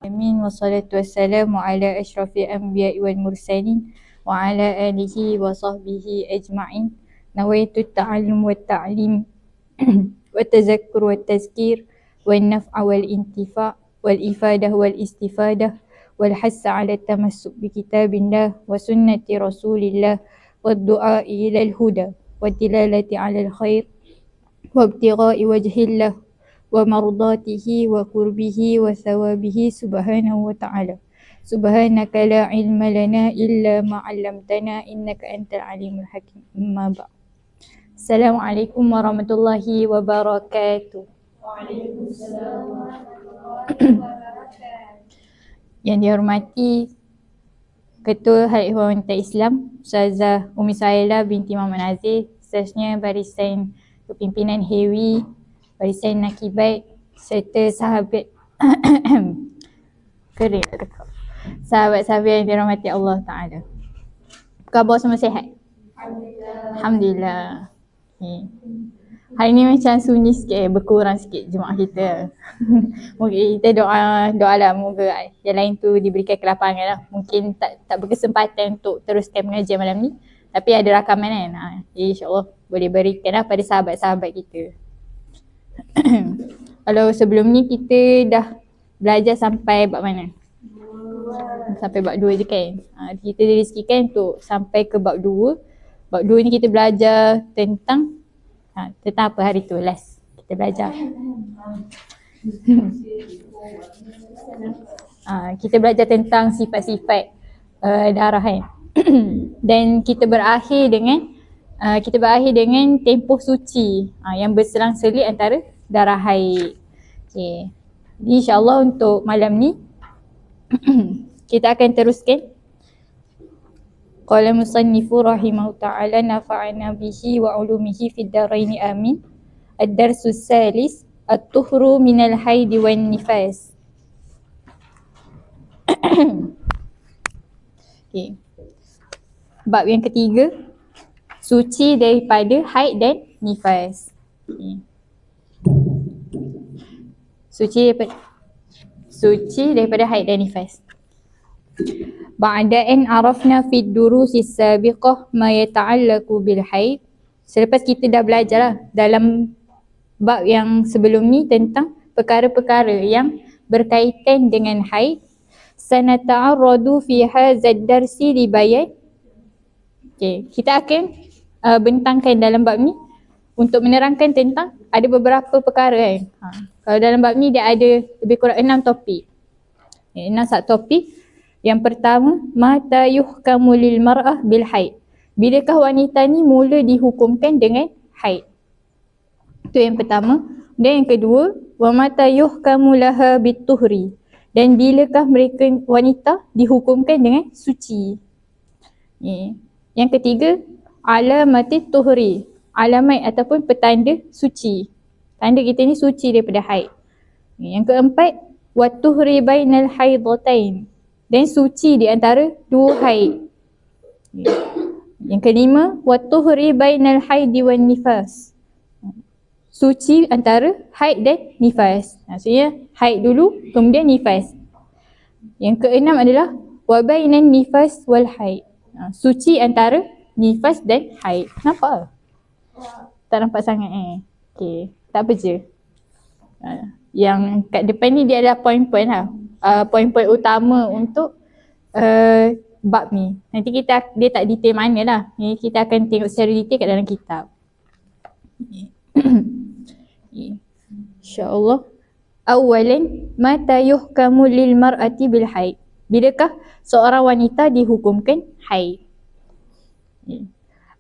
Amin wassalatu wassalamu ala asyrafil anbiya'i wal mursalin wa ala alihi wa sahbihi ajma'in. Nawaitu ta'allum wa ta'lim wa tazakkur wa tazkir wa naf'a wal intifa' wal ifadah wal istifadah wal hassa ala tamassuk bi kitabillah wa sunnati rasulillah wa du'a ila al huda wa tilalati ala al khair wa ibtigha'i wajhillah wa mardatihi wa qurbihi wa thawabihi subhanahu wa ta'ala. Subhanaka la ilma lana illa ma 'allamtana innaka antal alimul hakim. Amma ba'd. Assalamualaikum warahmatullahi wabarakatuh. Waalaikumsalam warahmatullahi wabarakatuh. Yang dihormati Ketua Hayat Ihwan Wanita Islam Ustazah Umi Suhaila binti Muhammad Nazir, seterusnya barisan kepimpinan Hewi, barisan Nakibat serta sahabat kering tak dekat. Sahabat-sahabat yang dirahmati Allah Ta'ala. Apa khabar, semua sihat? Alhamdulillah. Okay. Hari ni macam sunyi sikit, berkurang sikit jemaah kita. Mungkin kita doa lah moga yang lain tu diberikan kelapangan lah. Mungkin tak berkesempatan untuk teruskan pengajian malam ni, tapi ada rakaman kan. InsyaAllah boleh berikan lah pada sahabat-sahabat kita. Kalau sebelum ni kita dah belajar sampai bab mana? Sampai bab 2 je kan. Kita direzekikan untuk sampai ke bab 2. Bab 2 ni kita belajar tentang apa hari tu last kita belajar. Kita belajar tentang sifat-sifat darah kan. Dan kita berakhir dengan tempoh suci yang berselang-seling antara darah haid. Okay. InsyaAllah untuk malam ni kita akan teruskan. Qala musannifu rahimahu ta'ala nafa'ana bihi wa ulumihi fid daraini amin. Ad-darsus salis at-tuhru minal haidi wan nifas. Okay. Bab yang ketiga, suci daripada haid dan nifas. Okay. Suci daripada haid dan nifas. Ba'da an arafna fid durusis sabiqah ma yata'allaqu bil haid. Selepas kita dah belajar lah dalam bab yang sebelum ni tentang perkara-perkara yang berkaitan dengan haid, sanata'arradu fi hadzal darsi li bayan. Okay, kita akan bentangkan dalam bab ni untuk menerangkan tentang ada beberapa perkara kan. Kalau dalam bab ni dia ada lebih kurang 6 topik. 6 subtopik. Yang pertama, mata yuhkamu lil mar'ah bil haid. Bilakah wanita ni mula dihukumkan dengan haid? Itu yang pertama. Dan yang kedua, wa mata yuhkamu laha bit tuhri. Dan bilakah mereka wanita dihukumkan dengan suci? Yang ketiga, alamatit tuhri. Alamat ataupun petanda suci. Tanda kita ni suci daripada haid. Yang keempat, wa tuhri bainal haidatain. Dan suci di antara 2 haid. Yang kelima, wa tuhri bainal haidi wan nifas. Suci antara haid dan nifas. Maksudnya haid dulu kemudian nifas. Yang keenam adalah wa bainan nifas wal haid. Suci antara nifas dan haid. Nampak? Tak nampak sangat Okay, tak apa je. Yang kat depan ni dia ada poin-poin lah. Poin-poin utama untuk bab ni. Nanti dia tak detail mana lah. Kita akan tengok secara detail kat dalam kitab. InsyaAllah. Awalan, mata yuhkamu lil mar'ati bil haid. Bilakah seorang wanita dihukumkan haid?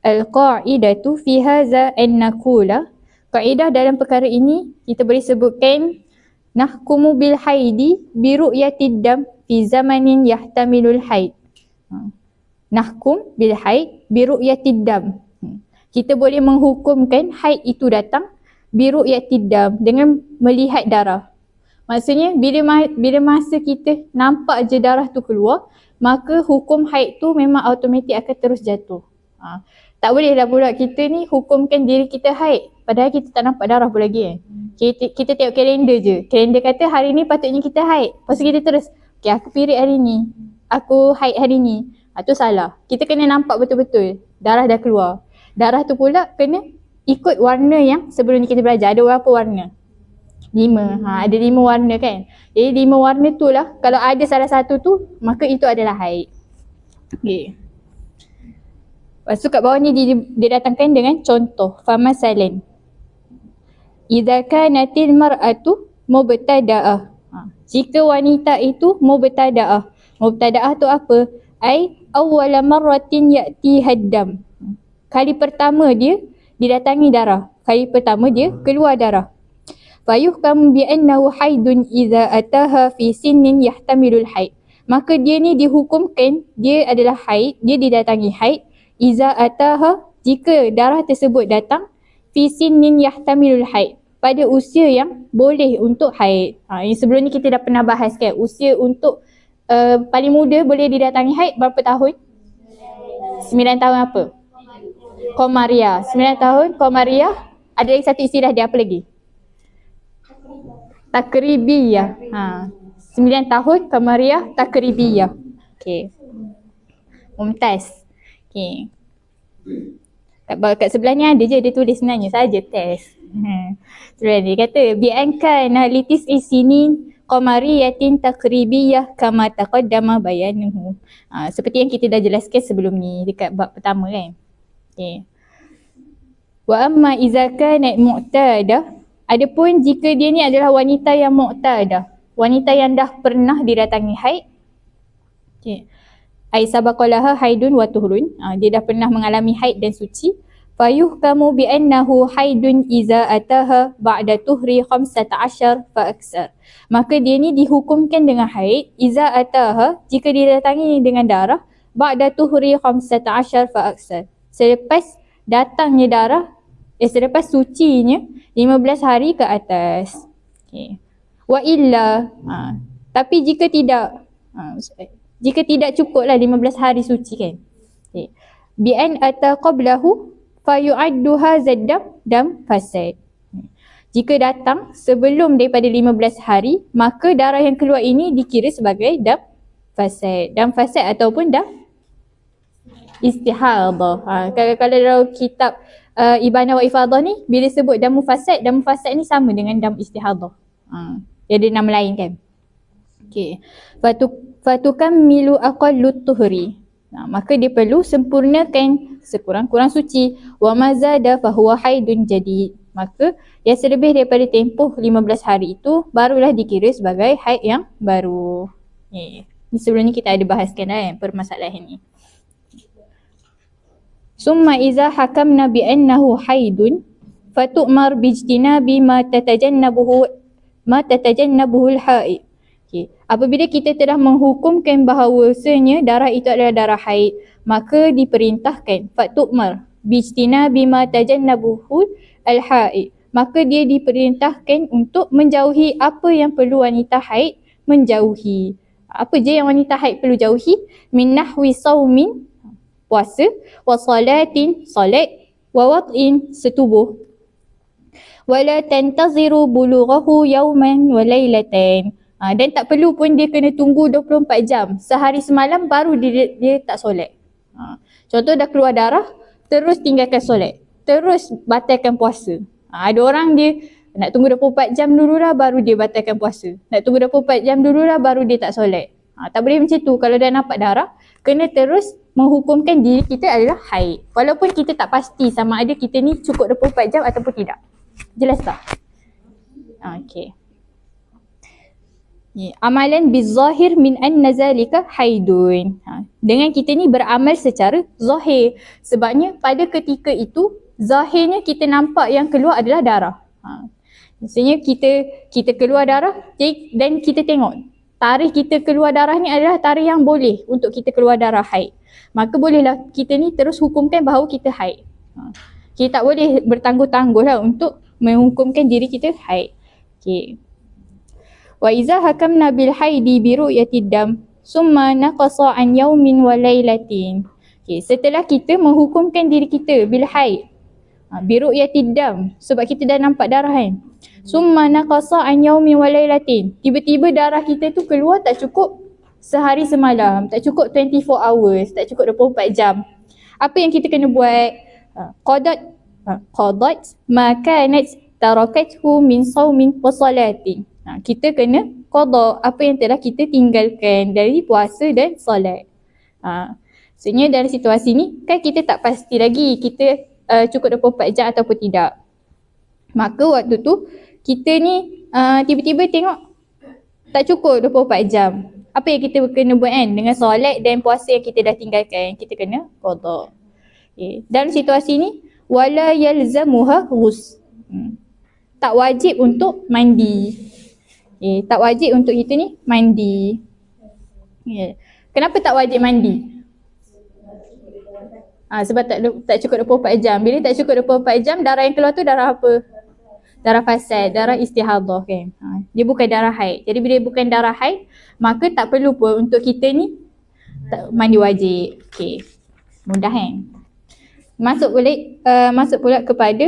Al-qa'idatu fi hadza an naqula. Kaedah dalam perkara ini kita boleh sebutkan nahkumu bil haidi bi ru'yatid dam fi zamanin yahtamilul haid. Nahkum bil haid bi ru'yatid dam. Kita boleh menghukumkan haid itu datang bi ru'yatid dam, dengan melihat darah. Maksudnya bila masa kita nampak je darah tu keluar, maka hukum haid tu memang automatik akan terus jatuh. Tak boleh lah pula kita ni hukumkan diri kita haid. Padahal kita tak nampak darah pun lagi kita tengok kalender je. Kalender kata hari ni patutnya kita haid. Lepas tu kita terus, okay aku period hari ni. Aku haid hari ni. Tu salah. Kita kena nampak betul-betul darah dah keluar. Darah tu pula kena ikut warna yang sebelum ni kita belajar. Ada berapa warna? 5. Ada 5 warna kan. Jadi 5 warna tu lah. Kalau ada salah satu tu, maka itu adalah haid. Okay. Lepas tu kat bawah ni dia datangkan dengan contoh. Famasalan. Idza kanatil mar'atu mubtada'ah. Jika wanita itu mubtada'ah. Mubtada'ah tu apa? Ai awwala marratin ya'ti haddam. Kali pertama dia didatangi darah. Kali pertama dia keluar darah. Fayuhkam bi annahu haidun idza ataha fi sinnin yahtamilul haid. Maka dia ni dihukumkan dia adalah haid, dia didatangi haid iza ataha jika darah tersebut datang fi sinnin yahtamilul haid, pada usia yang boleh untuk haid. Ini sebelum ni kita dah pernah bahas kan, usia untuk paling muda boleh didatangi haid berapa tahun? 9 tahun apa? Qamariyah. 9 tahun Qamariyah. Ada lagi satu istilah dia apa lagi? Takribiyah. 9 tahun Qamariyah Takribiyah. Okey. Mumtaz. Okey. Kat sebelah ni ada je dia tulis sebenarnya saja test. Sebelah ni kata bi'anka litis isinin qamariyatin takribiyah kama taqaddama bayanuhu. Seperti yang kita dah jelaskan sebelum ni dekat bab pertama kan. Okey. Wa amma iza kanat mu'tadah, adapun jika dia ni adalah wanita yang mu'tadah, wanita yang dah pernah didatangi haid. Okey. Ai sabaqalaha haidun wa tuhrun. Dia dah pernah mengalami haid dan suci. Fayuhkamu bi annahu haidun iza ataha ba'da tuhri 15 fa aksar. Maka dia ni dihukumkan dengan haid iza ataha jika didatangi dengan darah ba'da tuhri 15 fa aksar. Selepas datangnya darah, selepas sucinya 15 hari ke atas. Okay. Wa illa, tapi jika tidak, jika tidak cukup lah 15 hari suci kan. Okay. Bi an ata qablahu fayu'addu hadzal dam fasad. Jika datang sebelum daripada 15 hari, maka darah yang keluar ini dikira sebagai dam fasad. Dam fasad ataupun dam istihadah. Kalau dalam kitab Ibanah wa Ifadah ni, bila sebut dam fasad ni sama dengan dam istihadah. Dia ada nama lain kan. Okay. Fatukammilu aqallut tuhri. Maka dia perlu sempurnakan sekurang-kurang suci. Wa mazada fahuwa haidun jadid. Maka yang selebih daripada tempoh 15 hari itu barulah dikira sebagai haid yang baru. Ni sebelum ni kita ada bahaskan kan permasalahan ni. Summa iza hakamna bi annahu haidun fatu'mar bijtinabi ma tatajannabuhu al-haid. Okay. Apabila kita telah menghukumkan bahawasanya darah itu adalah darah haid, maka diperintahkan fatu'mar bijtinabi ma tajannabuhu al-haid. Maka dia diperintahkan untuk menjauhi apa yang perlu wanita haid menjauhi. Apa je yang wanita haid perlu jauhi? Min nahwi saumin, puasa, wa salatin, salat, wa wat'in, setubuh. Wala tantaziru bulughahu yawman wa laylatan. Dan tak perlu pun dia kena tunggu 24 jam. Sehari semalam baru dia tak solat. Contoh dah keluar darah, terus tinggalkan solat. Terus batalkan puasa. Ada orang dia nak tunggu 24 jam dulu lah baru dia batalkan puasa. Nak tunggu 24 jam dulu lah baru dia tak solat. Tak boleh macam tu. Kalau dah nampak darah, kena terus menghukumkan diri kita adalah haid. Walaupun kita tak pasti sama ada kita ni cukup 24 jam ataupun tidak. Jelas tak? Okey. Amalan bizahir min anna zalika haidun. Dengan kita ni beramal secara zahir. Sebabnya pada ketika itu zahirnya kita nampak yang keluar adalah darah. Maksudnya kita keluar darah dan kita tengok tarikh kita keluar darah ni adalah tarikh yang boleh untuk kita keluar darah haid. Maka bolehlah kita ni terus hukumkan bahawa kita haid. Kita tak boleh bertangguh-tangguh lah untuk menghukumkan diri kita haid. Okay. Wa iza hakamna bil haidi bi ru'yatid dam summa naqasa an yawmin wa laylatin. Setelah kita menghukumkan diri kita bil haid, biru'yatid dam, sebab kita dah nampak darah kan. Summa naqasa an yaumin wa lailatin, tiba-tiba darah kita tu keluar tak cukup sehari semalam, tak cukup 24 hours, tak cukup 24 jam. Apa yang kita kena buat? Qadat ma kanat tarakathu min saumin wa salatin. Kita kena qada apa yang telah kita tinggalkan dari puasa dan solat. Sebenarnya dalam situasi ni kan kita tak pasti lagi kita cukup 24 jam ataupun tidak. Maka waktu tu kita ni tiba-tiba tengok tak cukup 24 jam. Apa yang kita kena buat kan? Dengan solat dan puasa yang kita dah tinggalkan, kita kena qada. Dalam situasi ni wala yalzamuha ghus. Tak wajib untuk mandi. Tak wajib untuk kita ni mandi. Kenapa tak wajib mandi? Sebab tak cukup 24 jam. Bila tak cukup 24 jam, darah yang keluar tu darah apa? Darah fasad, darah istihadah kan. Dia bukan darah haid. Jadi bila bukan darah haid, maka tak perlu pun untuk kita ni mandi wajib. Mudah kan? Masuk pula kepada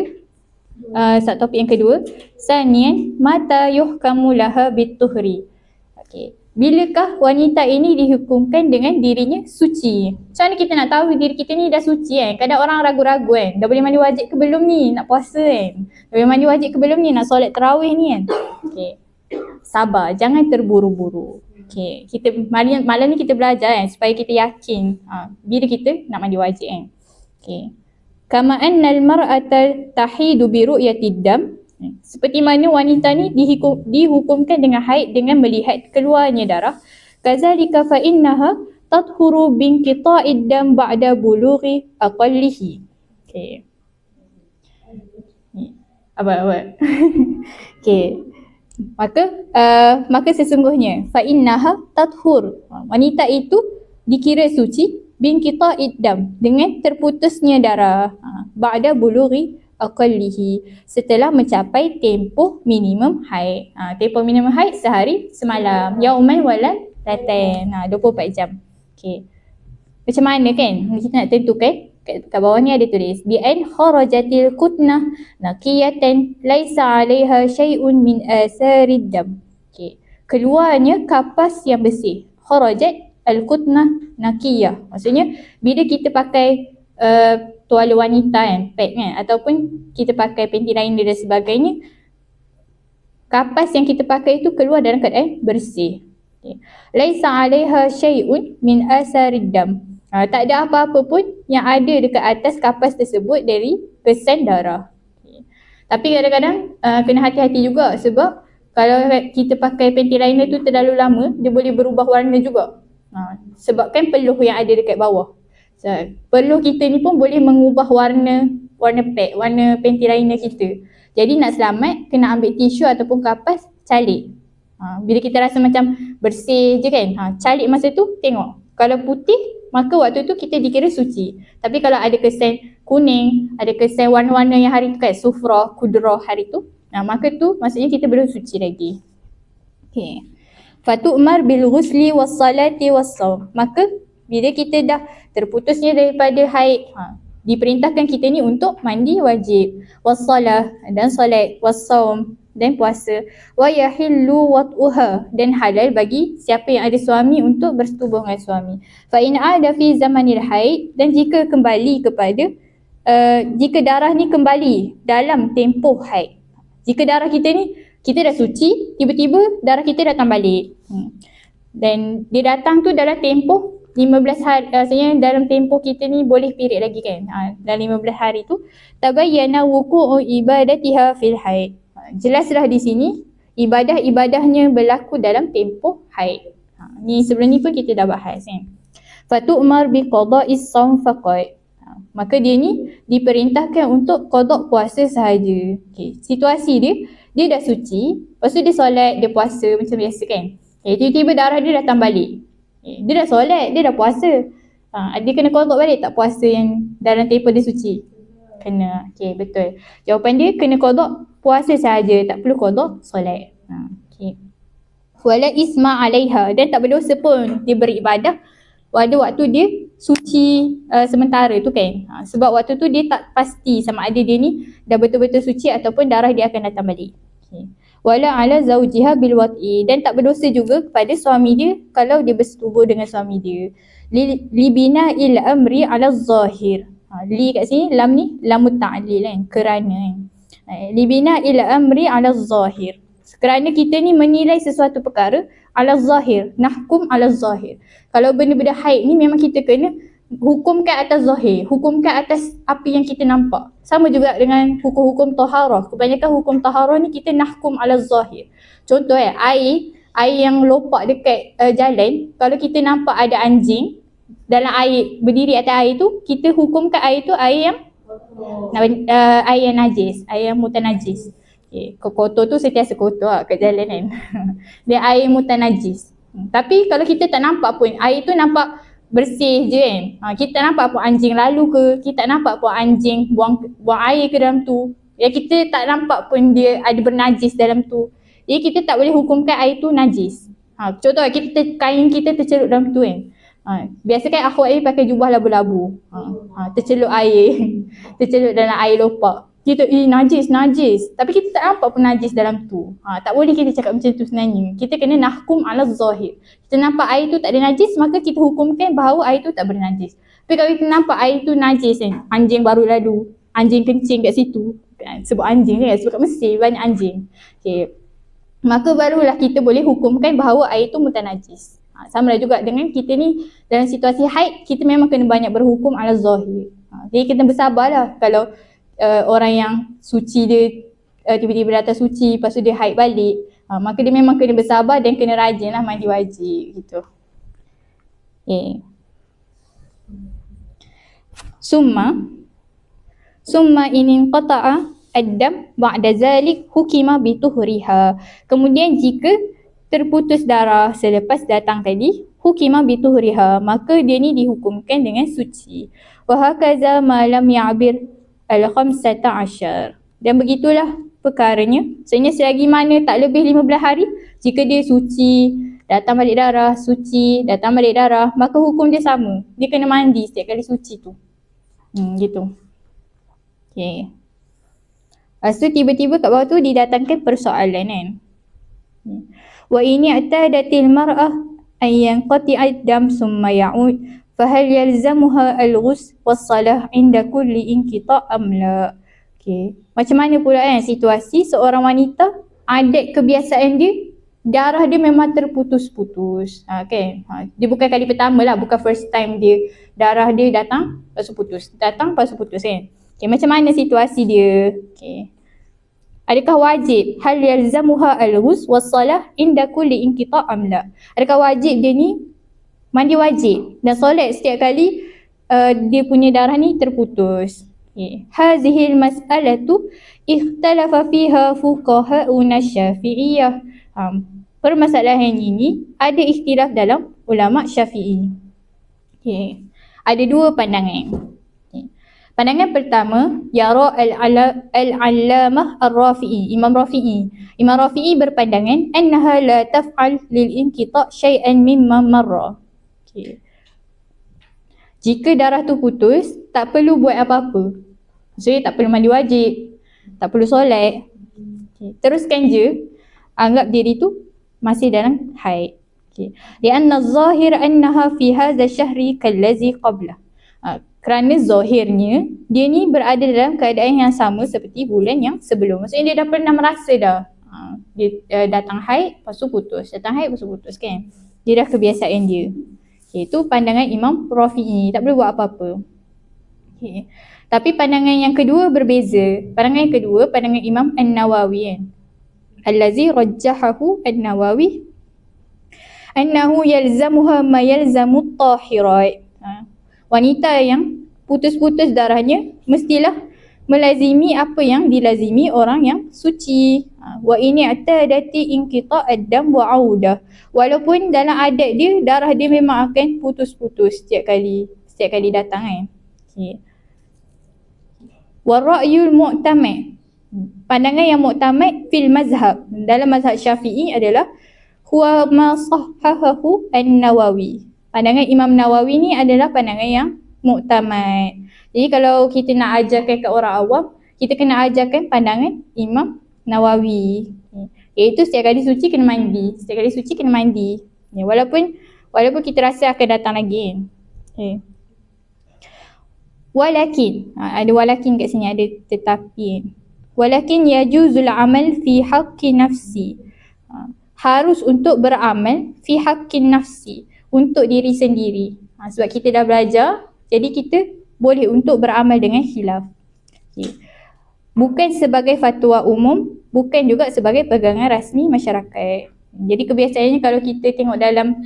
satu topik yang kedua. Sanian mata yuhkamu laha bituhri. Bilakah wanita ini dihukumkan dengan dirinya suci? Macam mana kita nak tahu diri kita ni dah suci kan? Kadang orang ragu-ragu kan. Dah boleh mandi wajib ke belum ni nak puasa kan? Dah boleh mandi wajib ke belum ni nak solat tarawih ni kan? Sabar, jangan terburu-buru. Kita malam ni kita belajar kan supaya kita yakin bila kita nak mandi wajib kan. Kama annal mar'ata tahidu bi ru'yatid dam, seperti mana wanita ni dihukumkan dengan haid dengan melihat keluarnya darah. Kazalika fa innaha tathuru bin qita'id dam ba'da bulughi aqallihi. Apa? Maka sesungguhnya fa innaha tathur, wanita itu dikira suci bin qita'id dam, dengan terputusnya darah, ba'da bulughi aqallihi, setelah mencapai tempoh minimum haid. Tempoh minimum haid sehari semalam, yauman wala latain, 24 jam. Macam mana kan kita nak tentukan? Kat bawah ni ada tulis bi an kharajatil qutnah naqiyatan laisa 'alaiha syai'un min asarid dam. Keluarnya kapas yang bersih. Kharajat al-qutnah naqiyah, maksudnya bila kita pakai tuala wanita kan, pad kan, ataupun kita pakai panty liner dan sebagainya, kapas yang kita pakai itu keluar dalam keadaan bersih. Laisa 'alaiha syai'un min asarid dam. Tak ada apa-apa pun yang ada dekat atas kapas tersebut dari kesan darah. Tapi kadang-kadang kena hati-hati juga, sebab kalau kita pakai panty liner tu terlalu lama, dia boleh berubah warna juga. Sebabkan peluh yang ada dekat bawah. Peluh kita ni pun boleh mengubah warna pad, warna panty liner kita. Jadi nak selamat, kena ambil tisu ataupun kapas, calik. Bila kita rasa macam bersih je kan, calik masa tu, tengok. Kalau putih, maka waktu tu kita dikira suci. Tapi kalau ada kesan kuning, ada kesan warna-warna yang hari tu kan, sufrah, kudrah hari tu, maka tu maksudnya kita belum suci lagi. Fatu'mar bil ghusli was salati was shaum. Maka bila kita dah terputusnya daripada haid, diperintahkan kita ni untuk mandi wajib, was salah dan solat, was shaum dan puasa, wa yahillu wat'uha, dan halal bagi siapa yang ada suami untuk bersetubuh dengan suami. Fa in ada fi zamanil haid, dan jika kembali kepada jika darah ni kembali dalam tempoh haid. Jika darah kita ni, kita dah suci, tiba-tiba darah kita datang balik. Dan dia datang tu dalam tempoh 15 hari, maksudnya dalam tempoh kita ni boleh period lagi kan. Dalam 15 hari tu, tabayyana wuqu'u ibadatiha fil haid. Jelaslah di sini ibadah-ibadahnya berlaku dalam tempoh haid. Ni sebelum ni pun kita dah bahas kan. Fatu'mar bi qada'is shaum faqat. Maka dia ni diperintahkan untuk qada' puasa sahaja. Situasi dia dah suci, lepas tu dia solat, dia puasa macam biasa kan. Tiba-tiba darah dia datang balik. Dia dah solat, dia dah puasa. Dia kena qada' balik tak puasa yang dalam tempoh dia suci? Kena. Betul. Jawapan dia kena qada' puasa sahaja, tak perlu qada' solat. Wala isma alaiha, dan tak berdosa pun dia beribadah ada waktu dia suci sementara tu kan. Sebab waktu tu dia tak pasti sama ada dia ni dah betul-betul suci ataupun darah dia akan datang balik. Okay. Wala ala zaujiha bil wat'i, dan tak berdosa juga kepada suami dia kalau dia bersetubuh dengan suami dia. Libina il amri ala zahir. Li kat sini lam ni lamut ta'lil kan, kerana kan. Libina il amri ala zahir. Kerana kita ni menilai sesuatu perkara ala zahir, nahkum ala zahir. Kalau benda-benda haid ni memang kita kena hukumkan atas zahir, hukumkan atas apa yang kita nampak. Sama juga dengan hukum-hukum taharah. Kebanyakan hukum taharah ni kita nahkum ala zahir. Contoh air yang lopak dekat jalan, kalau kita nampak ada anjing dalam air, berdiri atas air tu, kita hukumkan air tu air yang air yang najis, air yang mutanajis. Okay. Kotor tu sentiasa kotor lah kat jalan kan. Dia air mutanajis. Tapi kalau kita tak nampak pun, air tu nampak bersih je kan. Kita nampak pun anjing lalu ke, kita tak nampak pun anjing buang air ke dalam tu. Ya, kita tak nampak pun dia ada bernajis dalam tu. Jadi kita tak boleh hukumkan air tu najis. Contoh kain kita tercelup dalam tu kan. Biasa kan akhwat ni pakai jubah labu-labu. Tercelup air. Tercelup dalam air lopak. Kita najis. Tapi kita tak nampak pun najis dalam tu. Tak boleh kita cakap macam tu sebenarnya. Kita kena nahkum ala zahir. Kita nampak air tu tak ada najis, maka kita hukumkan bahawa air tu tak bernajis. Tapi kalau kita nampak air tu najis kan, anjing baru lalu, anjing kencing kat situ. Sebab anjing kan, sebab kat Mesir banyak anjing. Okay. Maka barulah kita boleh hukumkan bahawa air tu mutanajis. Sama juga dengan kita ni dalam situasi haid, kita memang kena banyak berhukum ala zahir. Jadi kita bersabarlah kalau orang yang suci dia tiba-tiba datang suci, lepas tu dia haid balik, maka dia memang kena bersabar dan kena rajin lah mandi wajib gitu. Okay. Summa inin qata'a ad-dam ba'da zalik hukima bituhriha. Kemudian jika terputus darah selepas datang tadi, hukima bituhriha, maka dia ni dihukumkan dengan suci. Wa hakaza ma lam ya'bir al-khamsata asyar. Dan begitulah perkaranya. Sebenarnya selagi mana tak lebih 15 hari, jika dia suci, datang balik darah, suci, datang balik darah, maka hukum dia sama. Dia kena mandi setiap kali suci tu. Gitu. Okay. Lepas tu tiba-tiba kat bawah tu didatangkan persoalan kan. Wa ini atadatil mar'ah ayyan qati'ad dam summa ya'ud fahal yalzamuha al-ghusl was-salah inda kulli inqita' am la. Okay. Macam mana pula kan situasi seorang wanita, adat kebiasaan dia, darah dia memang terputus-putus. Okay. Dia bukan kali pertama lah, bukan first time dia darah dia datang lepas tu putus, datang lepas tu putus kan. Okay. Macam mana situasi dia? Okay. Adakah wajib hal yalzamuha al-ghusl was-salah inda kulli inqita' am la? Adakah wajib dia ni mandi wajib dan solat setiap kali dia punya darah ni terputus? Hazihil mas'alatu ikhtalafa fiha fuqaha'una syafi'iyah. Permasalahan ini ada ikhtilaf dalam ulama Syafi'i. Ada dua pandangan. Pandangan pertama, yara al-allamah ar-Rafi'i, Imam Rafi'i. Imam Rafi'i berpandangan annaha la taf'al lil inqita' syai'an mimma marra. Okay. Jika darah tu putus, tak perlu buat apa-apa. Maksudnya tak perlu mandi wajib, tak perlu solat. Okay. Teruskan je, anggap diri tu masih dalam haid. Okay. Lianna zahir annaha fi hadha syahri kallazi qablah. Kerana zahirnya dia ni berada dalam keadaan yang sama seperti bulan yang sebelum. Maksudnya dia dah pernah merasa dah. Dia datang haid, lepas tu putus. Datang haid, lepas tu putus kan. Dia dah kebiasaan dia. Okay, itu pandangan Imam Rafi'i. Tak boleh buat apa-apa. Okay. Tapi pandangan yang kedua berbeza. Pandangan yang kedua, pandangan Imam An-Nawawi kan. Allazi rajjahahu An-Nawawi annahu yalzamuha ma yalzamu tahirat. Wanita yang putus-putus darahnya mestilah melazimi apa yang dilazimi orang yang suci. Wa ini atadati inqita' ad-dam wa audah. Walaupun dalam adat dia, darah dia memang akan putus-putus setiap kali datang kan. Okay. Wa ra'yul mu'tamad. Pandangan yang mu'tamad fil mazhab, dalam mazhab Syafi'i adalah huwa ma sahhahahu An-Nawawi. Pandangan Imam Nawawi ni adalah pandangan yang muktamad. Jadi kalau kita nak ajarkan ke orang awam, kita kena ajarkan pandangan Imam Nawawi. Iaitu setiap kali suci kena mandi. Setiap kali suci kena mandi. Walaupun kita rasa akan datang lagi. Okay. Walakin, ada walakin kat sini, ada tetapi. Walakin yajuzul amal fi haqqi nafsi. Harus untuk beramal fi haqqi nafsi, untuk diri sendiri. Sebab kita dah belajar, jadi kita boleh untuk beramal dengan khilaf. Okay. Bukan sebagai fatwa umum, bukan juga sebagai pegangan rasmi masyarakat. Jadi kebiasaannya kalau kita tengok dalam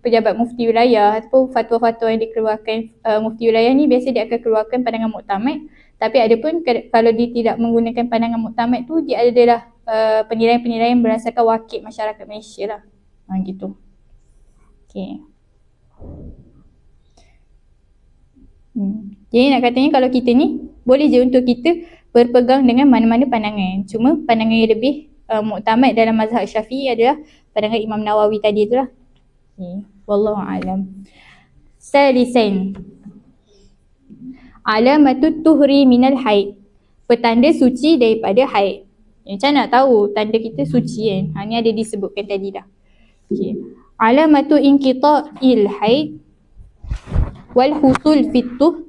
pejabat mufti wilayah ataupun fatwa-fatwa yang dikeluarkan mufti wilayah ni, biasa dia akan keluarkan pandangan muktamad. Tapi ada pun kalau dia tidak menggunakan pandangan muktamad tu, dia adalah penilaian-penilaian berdasarkan wakil masyarakat Malaysia lah. Gitu. Okay. Jadi nak katanya kalau kita ni boleh je untuk kita berpegang dengan mana-mana pandangan. Cuma pandangan yang lebih muktamad dalam mazhab Syafi'i adalah pandangan Imam Nawawi tadi tu lah. Okay. Wallahu a'lam. Salisain. Alamatut tuhri minal haid. Petanda suci daripada haid. Macam nak tahu tanda kita suci kan? Ni ada disebutkan tadi dah. Okay. Alamatu inqita'il haid wal husul fituh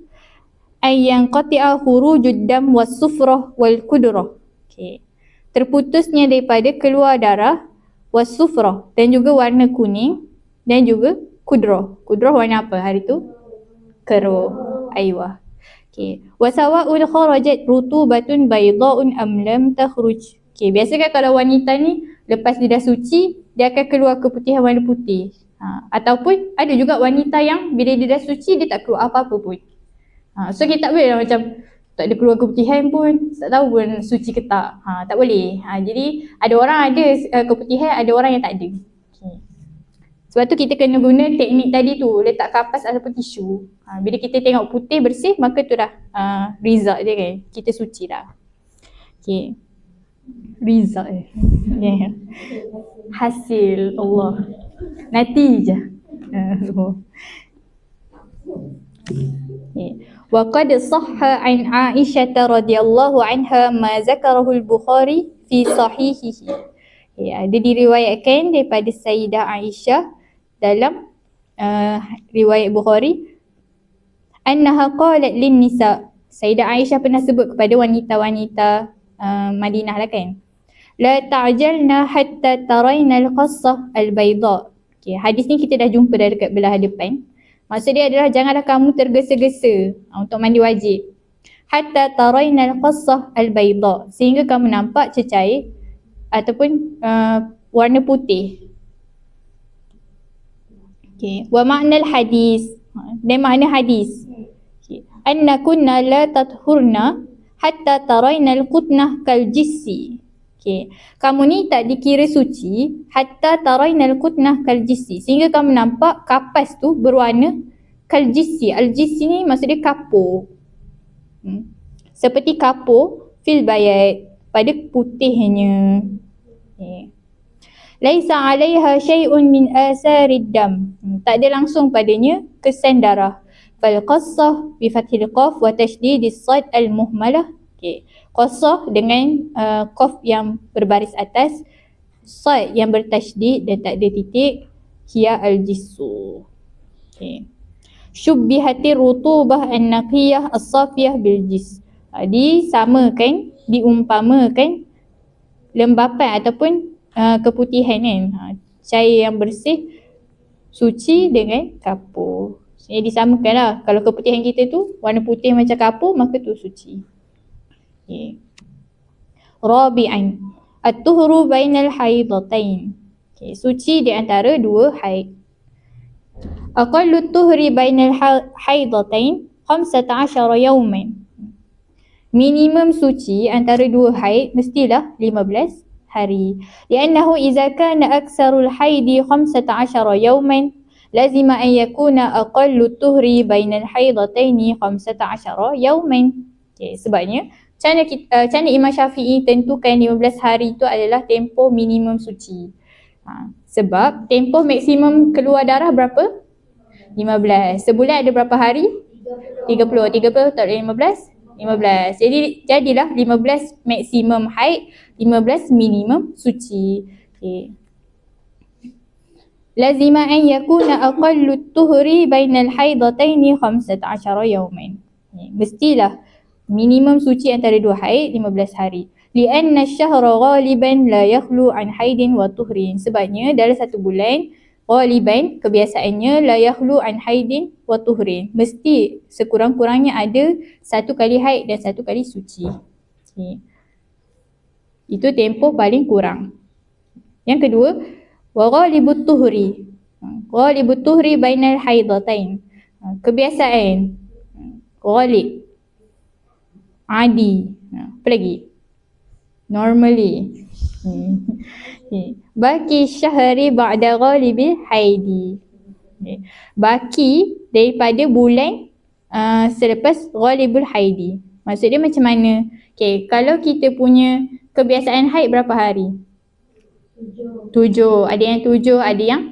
ay yanqati'a khurujud dam was sufrah wal kudrah. Okay. Terputusnya daripada keluar darah was sufrah dan juga warna kuning dan juga kudrah. Kudrah warna apa hari tu? Keruh. Aiyah. Okay. Wa sawa'un kharajat rutubatun bayda'un am lam takhruj. Okay. Biasa kan kalau wanita ni lepas dia dah suci, dia akan keluar keputihan warna putih. Ataupun ada juga wanita yang bila dia dah suci, dia tak keluar apa-apa pun. So kita tak boleh lah macam tak ada keluar keputihan pun, tak tahu pun suci ke tak. Tak boleh. Jadi ada orang ada keputihan, ada orang yang tak ada. Okay. Sebab tu kita kena guna teknik tadi tu, letak kapas ataupun tisu. Bila kita tengok putih bersih, maka tu dah result dia kan. Kita suci dah. Okay. Result yeah. Hasil Allah. Natijah. Wa qad sahha an Aisyah radhiyallahu anha ma zakarahu al-Bukhari fi sahihihi. Ada diriwayatkan daripada Sayyidah Aisyah dalam riwayat Bukhari, annaha qalat lin nisa. Sayyidah Aisyah pernah sebut kepada wanita-wanita Madinah lah kan, la ta'jalna hatta tarayna al-qassah al-bayda. Okay, hadis ni kita dah jumpa dah dekat belah depan. Maksud dia adalah janganlah kamu tergesa-gesa untuk mandi wajib. Hatta tarayna al-qassah al-bayda, sehingga kamu nampak cecair ataupun warna putih. Okay. Wa makna al-hadis, dan makna hadis. Okay. Anna kunna la tathurna hatta tarayna al-qutnah kal-jissi. Okay. Kamu ni tak dikira suci hatta tarayna al-qutnah kal-jissi, sehingga kamu nampak kapas tu berwarna kal-jissi. Al-jissi ni maksud dia kapur. Seperti kapur fil bayat, pada putihnya. Okay. Laisa 'alaiha syai'un min asarid dam. Tak ada langsung padanya kesan darah. Fal qassah bi fathil qaf wa tashdidis sad al muhmalah. Okey. Qassah dengan qaf yang berbaris atas, sad yang bertasydid dan tak ada titik, hiya al jissu. Okey. Syubbihatir rutubah an naqiyah as-safiyah bil jis. Disamakan, diumpamakan lembapan ataupun keputihan kan. Cair yang bersih suci dengan kapur. Jadi disamakan lah. Kalau keputihan kita tu warna putih macam kapur, maka tu suci. Okay. Rabi'an, at-tuhru bainal haidatain. Okay. Suci di antara dua haid. Aqallu tuhri bainal haidatain 15 yawman. Minimum suci antara dua haid mestilah 15 hari. Li'annahu idza kana aktsarul haidi 15 yawman lazima an yakuna aqallu tuhri bainal haidataini 15 yawman. Okay, sebabnya macam mana Imam Syafi'i tentukan 15 hari itu adalah tempoh minimum suci. Sebab tempoh maksimum keluar darah berapa? 15. Sebulan ada berapa hari? 30. 30 tak ada 15? 15. Jadi jadilah 15 maksimum haid, 15 minimum suci. Okay. Lazima an yakuna aqallu tuhri bainal haidataini 15 yawman. Mestilah minimum suci antara dua haid 15 hari. Lianna ash-shahra ghaliban la yakhlu an haidin wa tuhrin. Sebabnya dalam satu bulan ghaliban kebiasaannya la yakhlu an haidin wa tuhrin. Mesti sekurang-kurangnya ada satu kali haid dan satu kali suci. Okay. Itu tempoh paling kurang. Yang kedua, wa ghalibut tuhri. Ghalibut tuhri bainal haidatain. Kebiasaan. Ghalib. Adi. Apa lagi? Normally. Baki syahri ba'da ghalibil haidi. Baki daripada bulan selepas ghalibul haidi. Maksudnya macam mana? Okay, kalau kita punya kebiasaan haid berapa hari? 7. Ada yang 7, ada yang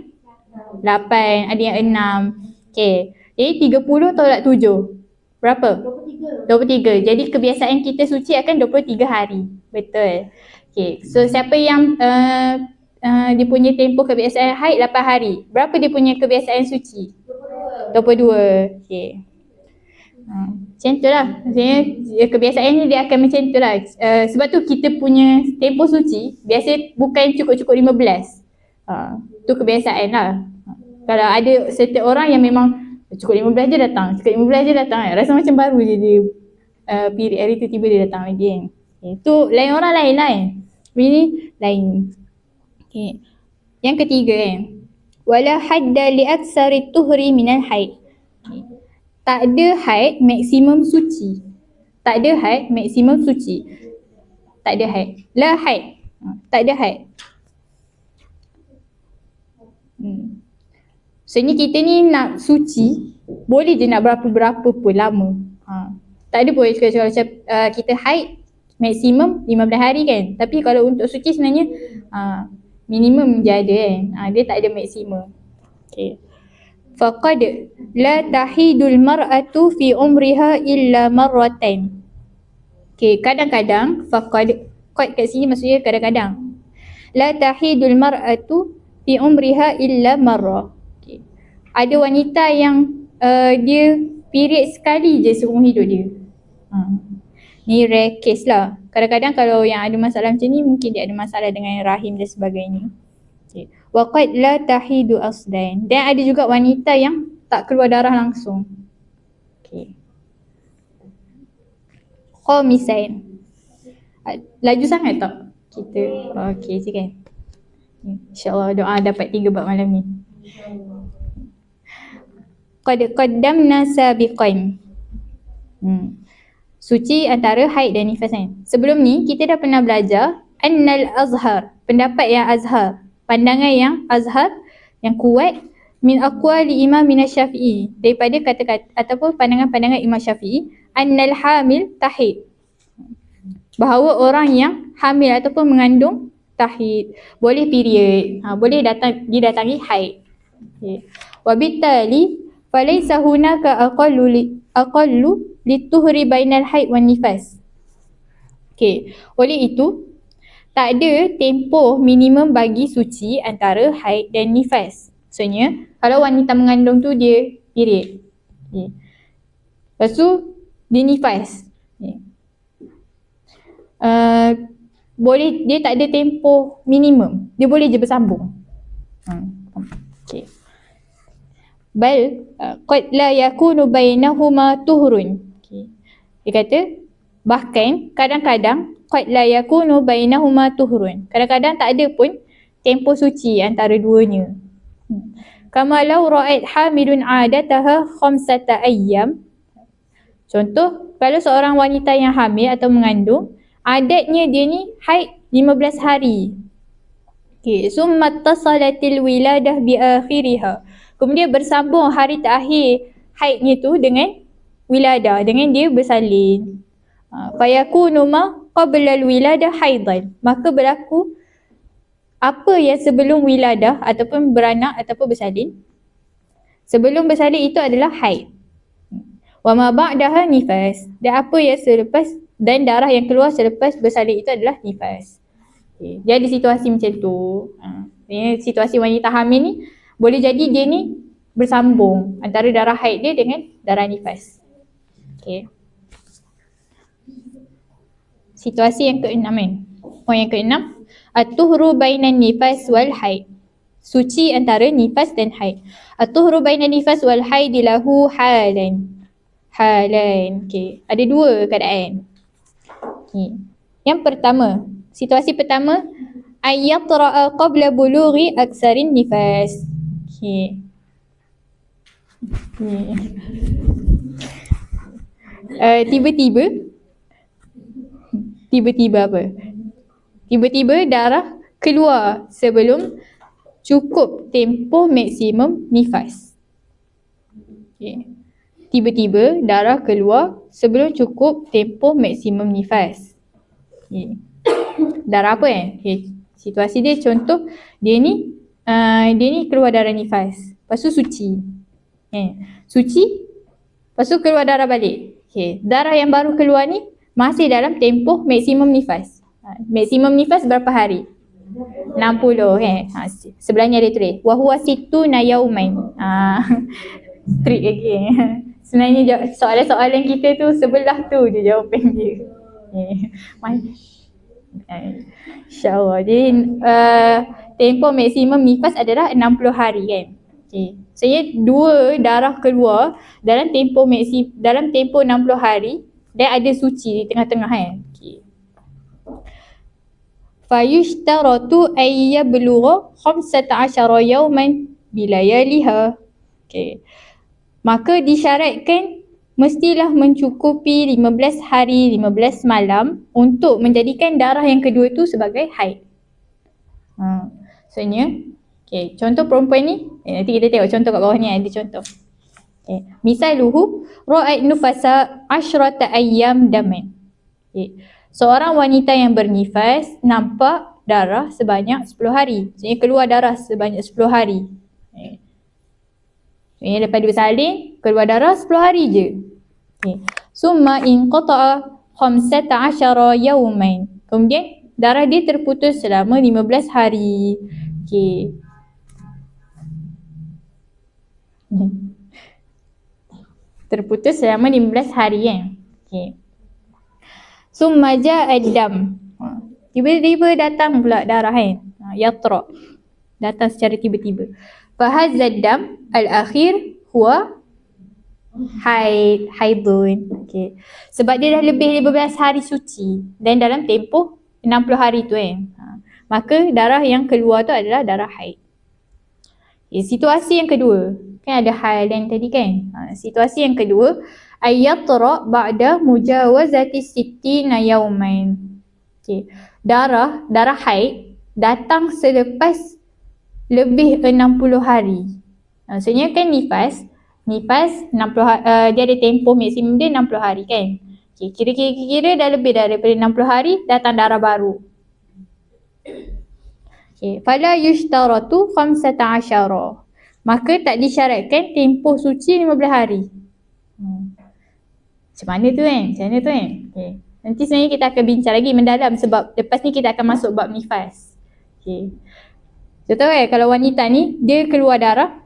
8, ada yang 6. Okay. Jadi 30 tolak 7. Berapa? 23. Jadi kebiasaan kita suci akan 23 hari. Betul. Okay. So siapa yang dia punya tempoh kebiasaan haid 8 hari. Berapa dia punya kebiasaan suci? 22. Okay. Macam tu lah. Maksudnya kebiasaan ni dia akan macam tu lah. Sebab tu kita punya tempoh suci biasa bukan cukup-cukup 15. Tu kebiasaan lah. Kalau ada setiap orang yang memang cukup 15 je datang, cukup 15 je datang, rasa macam baru je dia period hari tu tiba dia datang lagi kan. Tu lain orang lain. Ini lain. Okay. Yang ketiga kan, wala hadda li aksari tuhri minal haid. Tak ada haid maksimum suci. Tak ada haid maksimum suci. Tak ada haid. La haid. Tak ada haid. Sebenarnya kita ni nak suci, boleh je nak berapa-berapa pun lama. Tak ada pun cakap macam kita haid maksimum 15 hari kan. Tapi kalau untuk suci sebenarnya minimum je ada kan. Dia tak ada maksimum. Okay. Faqad la tahidul mar'atu fi umriha illa marratan. Okay, kadang-kadang faqad kat sini maksudnya kadang-kadang. La tahidul mar'atu fi umriha illa marra. Okay. Ada wanita yang dia period sekali je seumur hidup dia. Ni rare case lah. Kadang-kadang kalau yang ada masalah macam ni mungkin dia ada masalah dengan rahim dan sebagainya. Okay. Waqad la tahidu aslan. Dan ada juga wanita yang tak keluar darah langsung. Okay. Khamisan. Laju sangat tak kita? Okay je kan. InsyaAllah doa dapat 3 bab malam ni. Qad qaddamna sabiqan. Suci antara haid dan nifas kan. Sebelum ni kita dah pernah belajar annal azhar, pendapat yang azhar, pandangan yang azhar yang kuat min aqwali Imam Syafi'i, daripada kata-kata ataupun pandangan-pandangan Imam Syafi'i, annal hamil tahid, bahawa orang yang hamil ataupun mengandung tahid, boleh period, boleh didatangi haid. Okay. Wabitali falaysa hunaka aqallu lituhri bainal haid wan nifas. Okay. Oleh itu tak ada tempoh minimum bagi suci antara haid dan nifas. Maksudnya kalau wanita mengandung tu dia period. Okay. Lepas tu dia nifas. Okay. Boleh, dia tak ada tempoh minimum. Dia boleh je bersambung. Okay. Bal qad la yakunu bainahuma tuhrun. Okay. Dia kata bahkan kadang-kadang qad la yakunu bainahuma tuhrun. Kadang-kadang tak ada pun tempoh suci antara duanya. Kama law ra'at hamilun 'adataha 5 ayyam. Contoh, kalau seorang wanita yang hamil atau mengandung, adatnya dia ni haid 15 hari. Okay, summa tasalatil wiladah bi akhiriha. Kemudian bersambung hari terakhir haidnya tu dengan wiladah, dengan dia bersalin. Fayakunu ma qabla al-wiladah haidan. Maka berlaku apa yang sebelum wiladah ataupun beranak ataupun bersalin. Sebelum bersalin itu adalah haid. Wa ma ba'daha nifas. Dan apa yang selepas, dan darah yang keluar selepas bersalin itu adalah nifas. Okay. Dia ada situasi macam tu. Situasi wanita hamil ni boleh jadi dia ni bersambung antara darah haid dia dengan darah nifas. Okay. Situasi yang keenam kan. Poin yang keenam, at-tuhru bainan nifas wal haid. Suci antara nifas dan haid. At-tuhru bainan nifas wal haid lahu halan. Halan. Okay. Ada dua keadaan. Okay. Yang pertama, situasi pertama, ayyatra'a qabla bulughi aksarin nifas. Okay. Tiba-tiba apa? Tiba-tiba darah keluar sebelum cukup tempoh maksimum nifas. Okay. Tiba-tiba darah keluar sebelum cukup tempoh maksimum nifas. Okay. Darah apa Okay. Situasi dia contoh dia ni keluar darah nifas. Lepas tu suci. Suci, lepas tu keluar darah balik. Okay. Darah yang baru keluar ni masih dalam tempoh maksimum nifas. Maksimum nifas berapa hari? 60 sebelahnya dia tulis wa huwa sittuna yaumain. Trik lagi. Sebenarnya soalan-soalan kita tu sebelah tu je jawapan dia. InsyaAllah. Jadi tempoh maksimum nifas adalah 60 hari kan. Okay. Maksudnya dua darah keluar dalam tempoh 60 hari dan ada suci di tengah-tengah kan. Okay. Fayushtaratu ay yablugha 15 yawman bilayaliha. Okay. Maka disyaratkan mestilah mencukupi 15 hari 15 malam untuk menjadikan darah yang kedua tu sebagai haid. Maksudnya, okay, contoh perempuan ni, nanti kita tengok contoh kat bawah ni ada contoh. Okay. Misaluhu ra'at nufasa 10 ayyam daman. Okay. Seorang wanita yang bernifas nampak darah sebanyak 10 hari. Maksudnya keluar darah sebanyak 10 hari. Okay. Maksudnya lepas dia bersalin, keluar darah 10 hari je. Okay. Summa inqata'a 15 yawmain. Kemudian darah dia terputus selama 15 hari. Okay. Terputus selama 15 hari kan. Okay. Summa ja'a dam. Tiba-tiba datang pula darah kan. Yatra. Datang secara tiba-tiba. Fahazzad dam al-akhir huwa haidun. Okay. Sebab dia dah lebih 15 hari suci dan dalam tempoh 60 hari tu kan. Maka darah yang keluar tu adalah darah haid. Okay. Situasi yang kedua. Kan ada hal yang tadi kan. Situasi yang kedua, ayyatra ba'da mujawazati sittina yawmain. Okay. Darah haid datang selepas lebih 60 hari. Maksudnya kan nifas 60 dia ada tempoh maksimum dia 60 hari kan. Okay. Kira-kira dah lebih daripada 60 hari datang darah baru. Okay. Fala yushtaratu 15. Maka tak disyaratkan tempoh suci 15 hari. Macam mana tu kan? Okay. Nanti sebenarnya kita akan bincang lagi mendalam sebab lepas ni kita akan masuk bab nifas. Okay. Contoh kalau wanita ni dia keluar darah,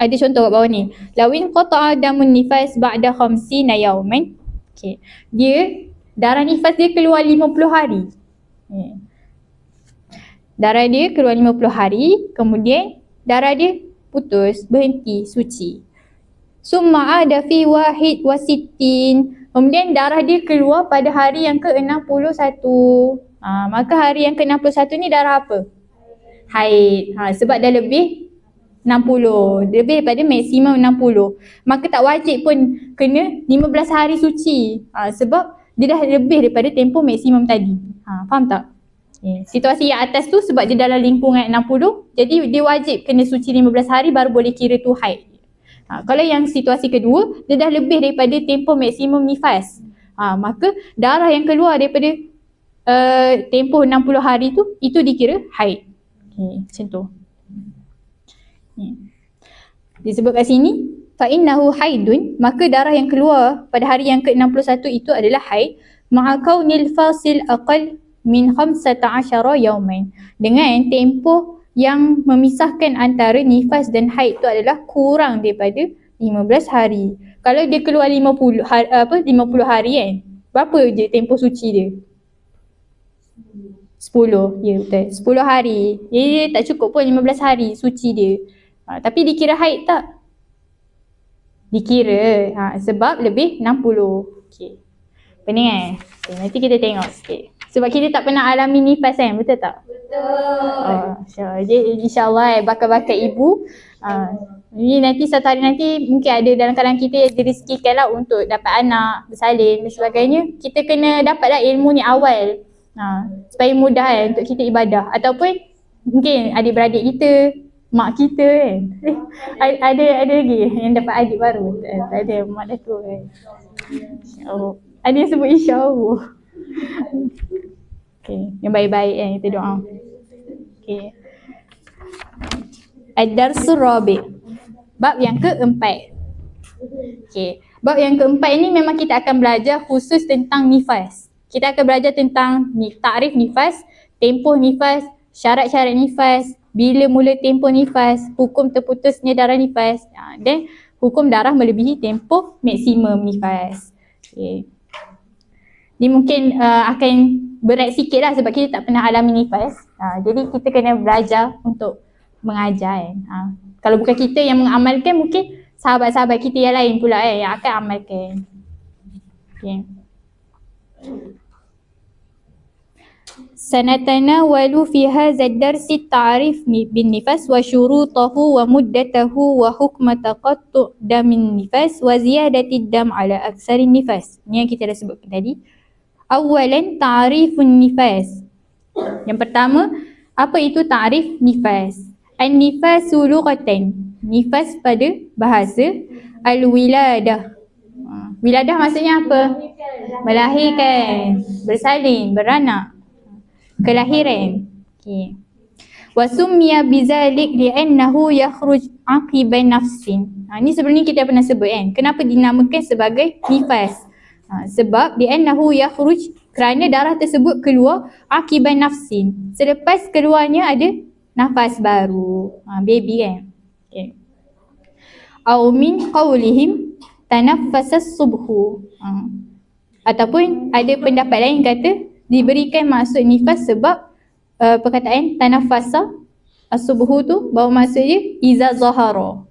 ada contoh kat bawah ni. Lawin qata'a damun nifas ba'da 50 yawman. Okay. Dia darah nifas dia keluar 50 hari. Okay. Darah dia keluar 50 hari, kemudian darah dia putus, berhenti, suci. Summa ada fi wahid wa sittin. Kemudian darah dia keluar pada hari yang ke-61. Maka hari yang ke-61 ni darah apa? Haid. Sebab dah lebih 60. Lebih daripada maksimum 60. Maka tak wajib pun kena 15 hari suci. Sebab dia dah lebih daripada tempoh maksimum tadi. Faham tak? Situasi yang atas tu sebab dia dalam lingkungan 60, jadi dia wajib kena suci 15 hari baru boleh kira tu haid. Kalau yang situasi kedua, dia dah lebih daripada tempoh maksimum nifas. Maka darah yang keluar daripada tempoh 60 hari tu, itu dikira haid. Macam tu. Disebut kat sini, fa innahu haidun, maka darah yang keluar pada hari yang ke-61 itu adalah haid, ma'a kaunil fasil aqal min 15 yauman, dengan tempoh yang memisahkan antara nifas dan haid itu adalah kurang daripada 15 hari. Kalau dia keluar 50 hari kan, berapa je tempoh suci dia? 10, ya betul. 10 hari. Jadi dia tak cukup pun 15 hari suci dia. Tapi dikira haid tak? Dikira. Sebab lebih 60. Okey. Pening kan? Okay, nanti kita tengok sikit. Sebab kita tak pernah alami nifas kan? Betul tak? Betul. Jadi insyaAllah bakat-bakat ibu. Ini nanti satu hari nanti mungkin ada dalam kalangan kita yang direzekikan lah untuk dapat anak, bersalin dan sebagainya. Kita kena dapatlah ilmu ni awal. Supaya mudah kan untuk kita ibadah. Ataupun mungkin adik-beradik kita, mak kita kan. Ada lagi yang dapat adik baru. Tak ada, mak dah tua kan. InsyaAllah. Ada yang sebut insyaAllah. Okay, yang baik-baik kan kita doa. Okay. Ad-Darsul Rabi', bab yang keempat. Okay. Bab yang keempat ini memang kita akan belajar khusus tentang nifas. Kita akan belajar tentang takrif nifas, tempoh nifas, syarat-syarat nifas, bila mula tempoh nifas, hukum terputusnya darah nifas, dan hukum darah melebihi tempoh maksimum nifas. Okay. Ni mungkin akan berat sikit lah sebab kita tak pernah alami nifas. Jadi kita kena belajar untuk mengajar kan. Kalau bukan kita yang mengamalkan, mungkin sahabat-sahabat kita yang lain pula yang akan amalkan. Okay. Sanatanawalu fi hadha ad-dars at-ta'rif bin nifas wa syurutahu wa muddatahu wa hukma taqattu' damin nifas wa ziyadati dam ala aksarin nifas. Ni yang kita dah sebutkan tadi. Awalan ta'rifun nifas. Yang pertama, apa itu ta'rif nifas? An-nifasu lughatan. Nifas pada bahasa al-wiladah. Wiladah maksudnya apa? Melahirkan, bersalin, beranak. Kelahiran. Okay. Wa summiya bizalik li'annahu yakhruj aqiban nafsin. Ni sebelum ni kita pernah sebut kan. Kenapa dinamakan sebagai nifas? Sebab li'annahu yakhruj, kerana darah tersebut keluar aqiban nafsin. Selepas keluarnya ada nafas baru. Baby kan. Okay. Au min qawlihim tanaffasas subhu. Ataupun ada pendapat lain kata diberikan maksud nifas sebab perkataan tanafasa as-subhu tu bahawa maksud dia iza zahara.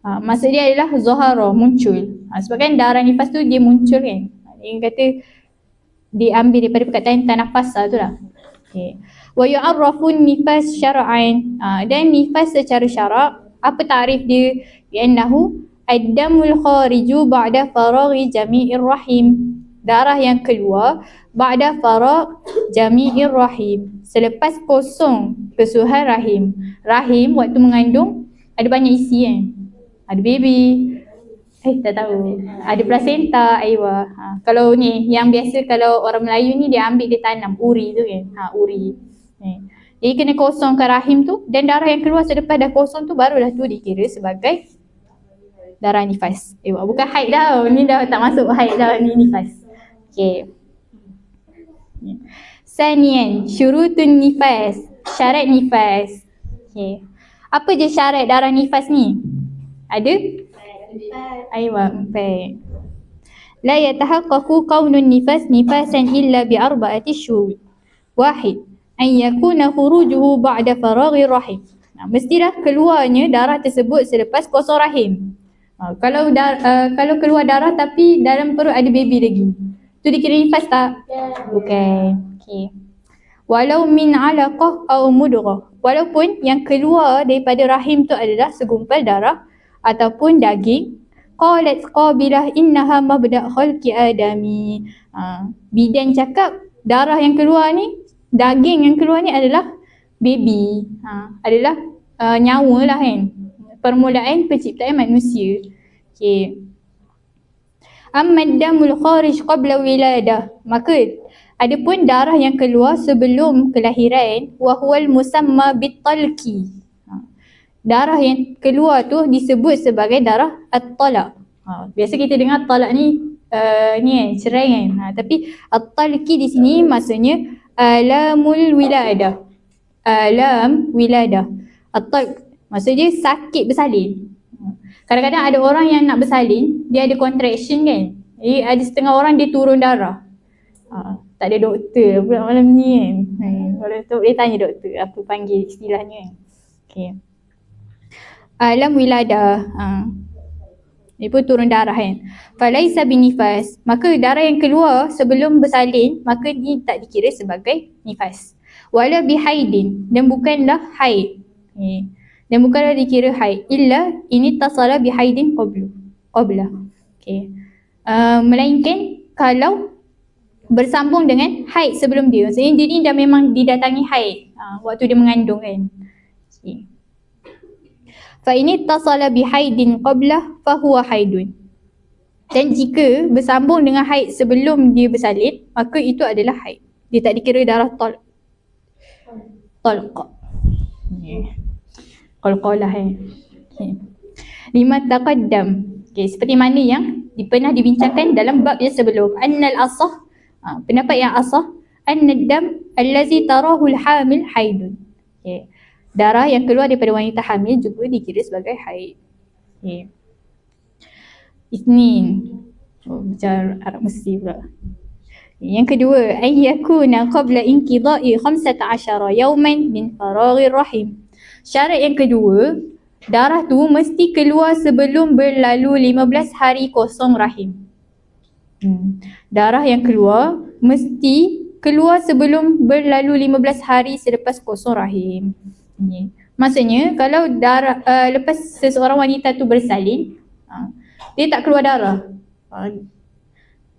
Maksud dia adalah zahara, muncul. Sebab kan darah nifas tu dia muncul kan. Dia kata diambil daripada perkataan tanafasa tu lah. Okay. Wa yu'arrafun nifas syara'an. Dan nifas secara syarak, apa tarif dia? Bi'annahu ad-damul khariju ba'da faraghi jami'ir rahim. Darah yang keluar ba'da faragh jami'ir rahim, selepas kosong pesuhan rahim. Rahim waktu mengandung ada banyak isi kan. Ada baby. Tak tahu. Ada plasenta, aywa. Kalau ni yang biasa kalau orang Melayu ni dia ambil dia tanam uri tu kan. Uri. Jadi kena kosongkan rahim tu, dan darah yang keluar selepas dah kosong tu barulah tu dikira sebagai darah nifas. Bukan haid dah. Ni dah tak masuk haid dah, ni nifas. Okay. Sanian, syurutun nifas, syarat nifas. Okay. Apa je syarat darah nifas ni? Ada? Aywa, baik. La yatahaqqaqu kaunun nifas nifasan illa bi arba'ati syurut. Wahid, an yakuna khurujuhu ba'da faraghi rahim. Mestilah keluarnya darah tersebut selepas kosong rahim. Kalau keluar darah tapi dalam perut ada baby lagi, tu dikira nifas tak? Bukan. Okay. Walau min alaqah au mudghah. Walaupun yang keluar daripada rahim tu adalah segumpal darah ataupun daging. Qalat qabilah innaha mabda' khalqi adami. Bidan cakap darah yang keluar ni, daging yang keluar ni adalah baby. Adalah nyawa lah kan. Permulaan penciptaan manusia. Okay. Amma damul kharij qabla wiladah. Maka Adapun darah yang keluar sebelum kelahiran wahwal musamma bitalqi. Darah yang keluar tu disebut sebagai darah at-talaq. Biasa kita dengar talak ni cerai kan. Tapi at-talqi di sini maksudnya alamul wiladah. Alam wiladah. At-talq maksudnya sakit bersalin. Kadang-kadang ada orang yang nak bersalin, dia ada contraction kan. Jadi ada setengah orang dia turun darah. Tak ada doktor pula malam ni kan. Kalau tu boleh tanya doktor apa panggil istilahnya. Okay. Alam wiladah. Dia pun turun darah kan. Falaisa binifas. Maka darah yang keluar sebelum bersalin, maka dia tak dikira sebagai nifas. Wala bihaidin. Dan bukanlah haid. Dan bukanlah dikira haid. Illa ini tasala bihaidin qabla. Okay. Melainkan kalau bersambung dengan haid sebelum dia. Maksudnya dia ni dah memang didatangi haid waktu dia mengandung kan. Okay. Fa ini tasala bihaidin qabla fahuwa haidun. Dan jika bersambung dengan haid sebelum dia bersalin, maka itu adalah haid. Dia tak dikira darah talq. Qalqalah okay. Lima taqaddam. Okay, seperti mana yang pernah dibincangkan dalam bab yang sebelum. Annal asah, pendapat yang asah, annad dam allazi tarahu al-hamil haidun. Okay. Darah yang keluar daripada wanita hamil juga dikira sebagai haid. Okay. Isnin. Bicara Arab Mesir pula. Yang kedua, ayyakuna qabla inqida'i 15 yawman min faraghir rahim. Syarat yang kedua, darah tu mesti keluar sebelum berlalu 15 hari kosong rahim. Darah yang keluar mesti keluar sebelum berlalu 15 hari selepas kosong rahim. Maksudnya kalau darah lepas seseorang wanita tu bersalin, dia tak keluar darah.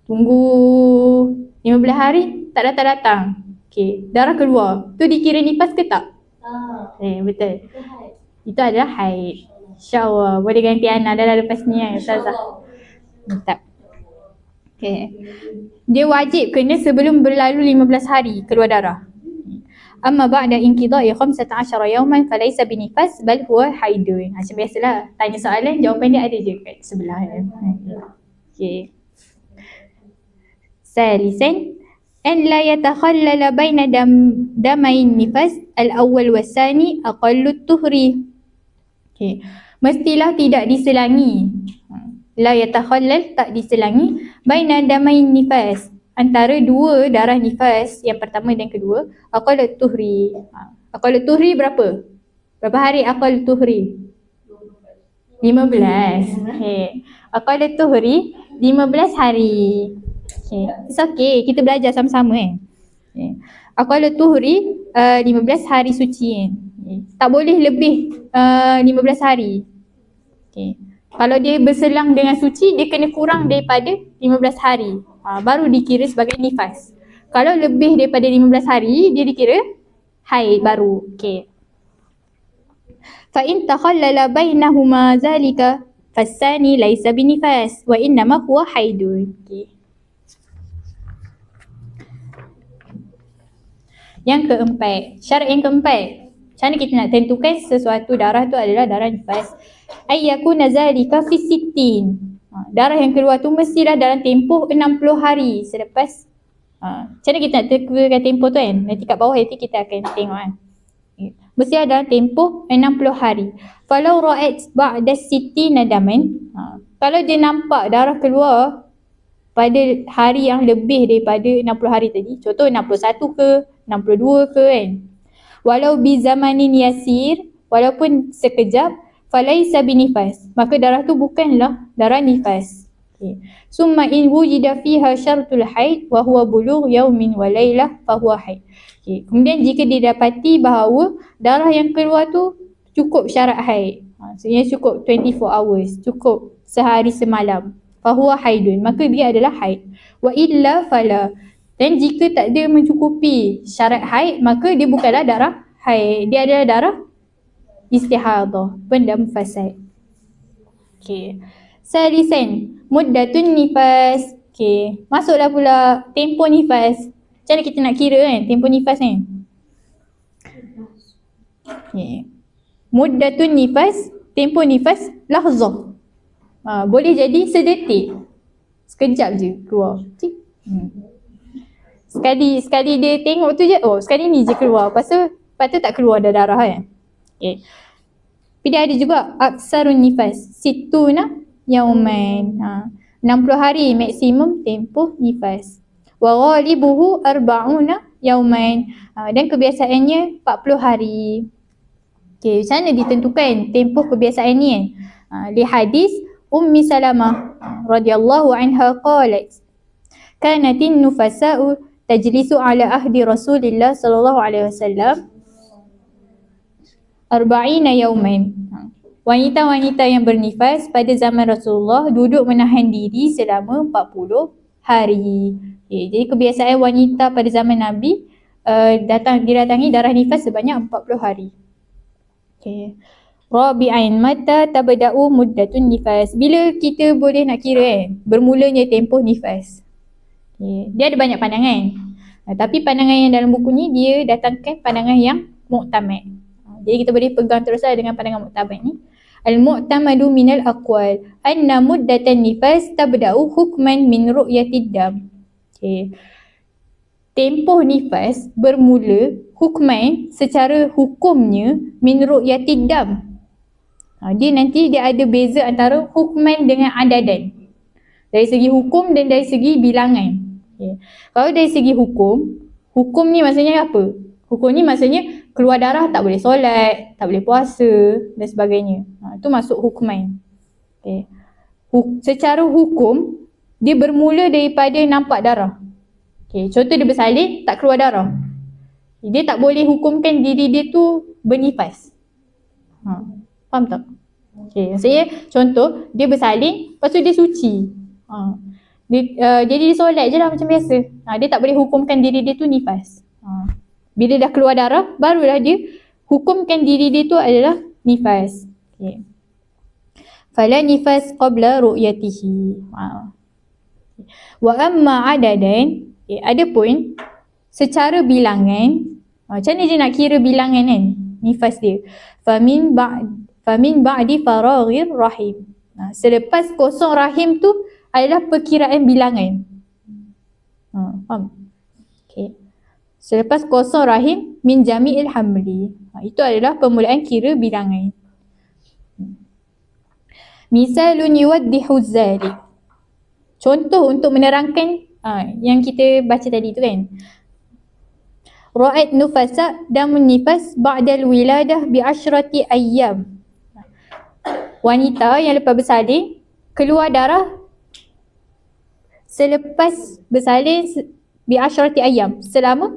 Tunggu 15 hari tak datang-datang. Okey, darah keluar. Tu dikira nifas ke tak? Betul. Itu adalah haid. InsyaAllah boleh ganti Ana dalam lepas ni kan Ustazah. Tak. Okay. Dia wajib kena sebelum berlalu 15 hari keluar darah. Amma ba'da inqida'i 15 yawman falaysa binifas bal huwa haidun. Macam biasalah, tanya soalan jawapan dia ada je kat sebelah kan. Okey. Salisan an la yatakhallala baina damain nifas al-awwal was-sani aqallu tuhri. Okey. Mestilah tidak diselangi. La yatakhallal, tak diselangi baina damain nifas, antara dua darah nifas yang pertama dan kedua. Aqallu tuhri. Aqallu tuhri berapa? Berapa hari aqallu tuhri? 15. Okey. Aqallu tuhri 15 hari. Okay. It's okay, kita belajar sama-sama kan. Okay. Aqallu tuhri 15 hari suci kan. Okay. Tak boleh lebih 15 hari. Okay. Kalau dia berselang dengan suci, dia kena kurang daripada 15 hari. Baru dikira sebagai nifas. Kalau lebih daripada 15 hari, dia dikira haid baru. Okay. Fa in takhallala bainahuma zalika fasani laisa binifas wa innama huwa haidun. Okay. Yang keempat, syarat yang keempat, macam mana kita nak tentukan sesuatu darah tu adalah darah nifas? Ayyakuna zalika fi sittin. Darah yang keluar tu mestilah dalam tempoh 60 hari selepas. Macam mana kita nak tentukan tempoh tu kan? Nanti kat bawah nanti kita akan tengok kan. Mestilah dalam tempoh 60 hari. Falau ra'at ba'da sittina daman. Kalau dia nampak darah keluar pada hari yang lebih daripada 60 hari tadi, contoh 61 ke 62 ke kan, walau bi zamanin yasir, walaupun sekejap, falaisa binifas, maka darah tu bukanlah darah nifas. Okay. Summa in wujida fiha syartul haid wa huwa bulugh yaumin wa lailah fa huwa haid. Okay. Kemudian jika didapati bahawa darah yang keluar tu cukup syarat haid, maksudnya cukup 24 hours, cukup sehari semalam, fa huwa haidun, maka dia adalah haid. Wa illa fala, dan jika tak ada mencukupi syarat haid, maka dia bukanlah darah haid, dia adalah darah istihadah, pendam fasad. Okey. Salisan, muddatun nifas. Okey, masuklah pula tempoh nifas. Macam mana kita nak kira kan tempoh nifas kan? Okay. Muddatun nifas, tempoh nifas lahzah. Boleh jadi sedetik. Sekejap je keluar. Sekali dia tengok tu je, sekali ni je keluar. Lepas tu tak keluar dah darah kan. Okay. Tapi dia ada juga aksarun nifas, situna yauman. 60 hari maksimum tempoh nifas. Wa ghalibuhu arba'una yauman. Dan kebiasaannya 40 hari. Okay, macam mana ditentukan tempoh kebiasaan ni kan? Di hadis Ummi Salamah radhiyallahu anha qalat, kanatin nufasa'u tajlisu ala ahdi Rasulillah sallallahu alaihi wasallam 40 yauman. Wanita-wanita yang bernifas pada zaman Rasulullah duduk menahan diri selama 40 hari. Okay, jadi kebiasaan wanita pada zaman Nabi diratangi darah nifas sebanyak 40 hari. Okay. Rabi'ain mata tabda'u muddatun nifas. Bila kita boleh nak kira kan bermulanya tempoh nifas. Okay. Dia ada banyak pandangan. Tapi pandangan yang dalam buku ni dia datangkan pandangan yang mu'tamad. Jadi kita boleh pegang teruslah dengan pandangan mu'tamad ni. Al-mu'tamadu minal aqwal anna muddatan nifas tabda'u hukman min ru'yatid dam. Okay. Tempoh nifas bermula hukman secara hukumnya min ru'yatid dam. Dia nanti dia ada beza antara hukman dengan adadan. Dari segi hukum dan dari segi bilangan. Okay. Kalau dari segi hukum ni maksudnya apa? Hukum ni maksudnya keluar darah tak boleh solat, tak boleh puasa dan sebagainya. Itu masuk hukman. Okay. Secara hukum dia bermula daripada nampak darah. Okay. Contoh dia bersalin tak keluar darah. Dia tak boleh hukumkan diri dia tu bernifas. Faham tak? Okay. Maksudnya contoh dia bersalin lepas tu dia suci. Jadi dia solat je lah macam biasa. Dia tak boleh hukumkan diri dia tu nifas. Bila dah keluar darah barulah dia hukumkan diri dia tu adalah nifas. Okay. Fala nifas qabla ru'yatihi. Wa amma adadan, ada pun secara bilangan. Macam mana dia nak kira bilangan kan nifas dia? Famin ba'di faraghir rahim. Selepas kosong rahim tu adalah perkiraan bilangan. Faham? Okay. Selepas kosong rahim min jami'il hamli. Itu adalah permulaan kira bilangan. Misalun yuwaddihu zalik. Contoh untuk menerangkan yang kita baca tadi tu kan. Ra'at nufasa damun nifas ba'dal wiladah bi asyrati ayyam. Wanita yang lepas bersalin keluar darah selepas bersalin bi asyrati ayyam selama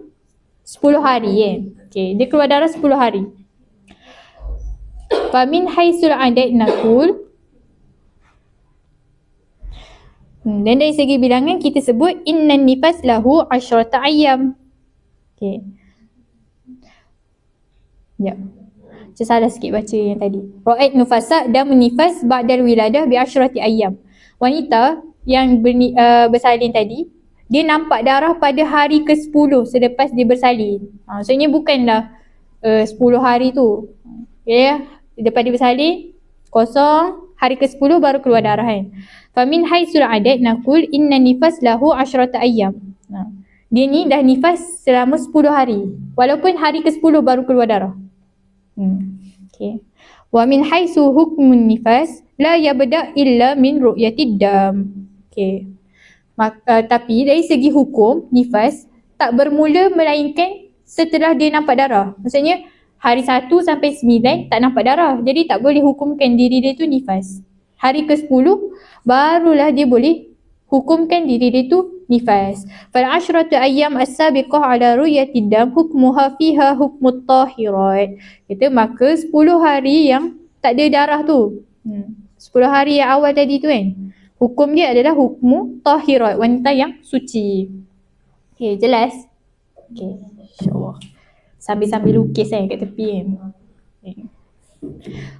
10 hari kan. Okay, dia keluar darah 10 hari. Famin haisul adad naqul. Dan dari segi bilangan kita sebut innan nifas lahu asyrata ayyam. Okay. Ya. Saya salah sikit baca yang tadi. Ra'at nufasa dan menifas ba'dal wiladah bi asyrati ayyam. Wanita yang bersalin tadi, dia nampak darah pada hari ke-10 selepas dia bersalin. Maksudnya bukanlah 10 hari tu. Ya, lepas dia bersalin, kosong, hari ke-10 baru keluar darah kan. Famin haisul adad naqul inna nifas lahu asyrata ayyam. Dia ni dah nifas selama 10 hari. Walaupun hari ke-10 baru keluar darah. Okay. Wa min haisu hukmun nifas la yabda illa min ru'yatid dam. Okay. Tapi dari segi hukum nifas tak bermula melainkan setelah dia nampak darah. Maksudnya hari 1 sampai 9 tak nampak darah. Jadi tak boleh hukumkan diri dia tu nifas. Hari ke-10 barulah dia boleh hukumkan diri dia tu nifas. Fal asyratu ayyam as-sabiqah ala ru'yatid dam hukmuha fiha hukmut tahirat. Kita maka 10 hari yang tak ada darah tu. 10 hari yang awal tadi tu kan. Hukum dia adalah hukmu tahirat, wanita yang suci. Okay, jelas? Okay, insya-Allah. Sambil-sambil lukis kat tepi kan. Okay.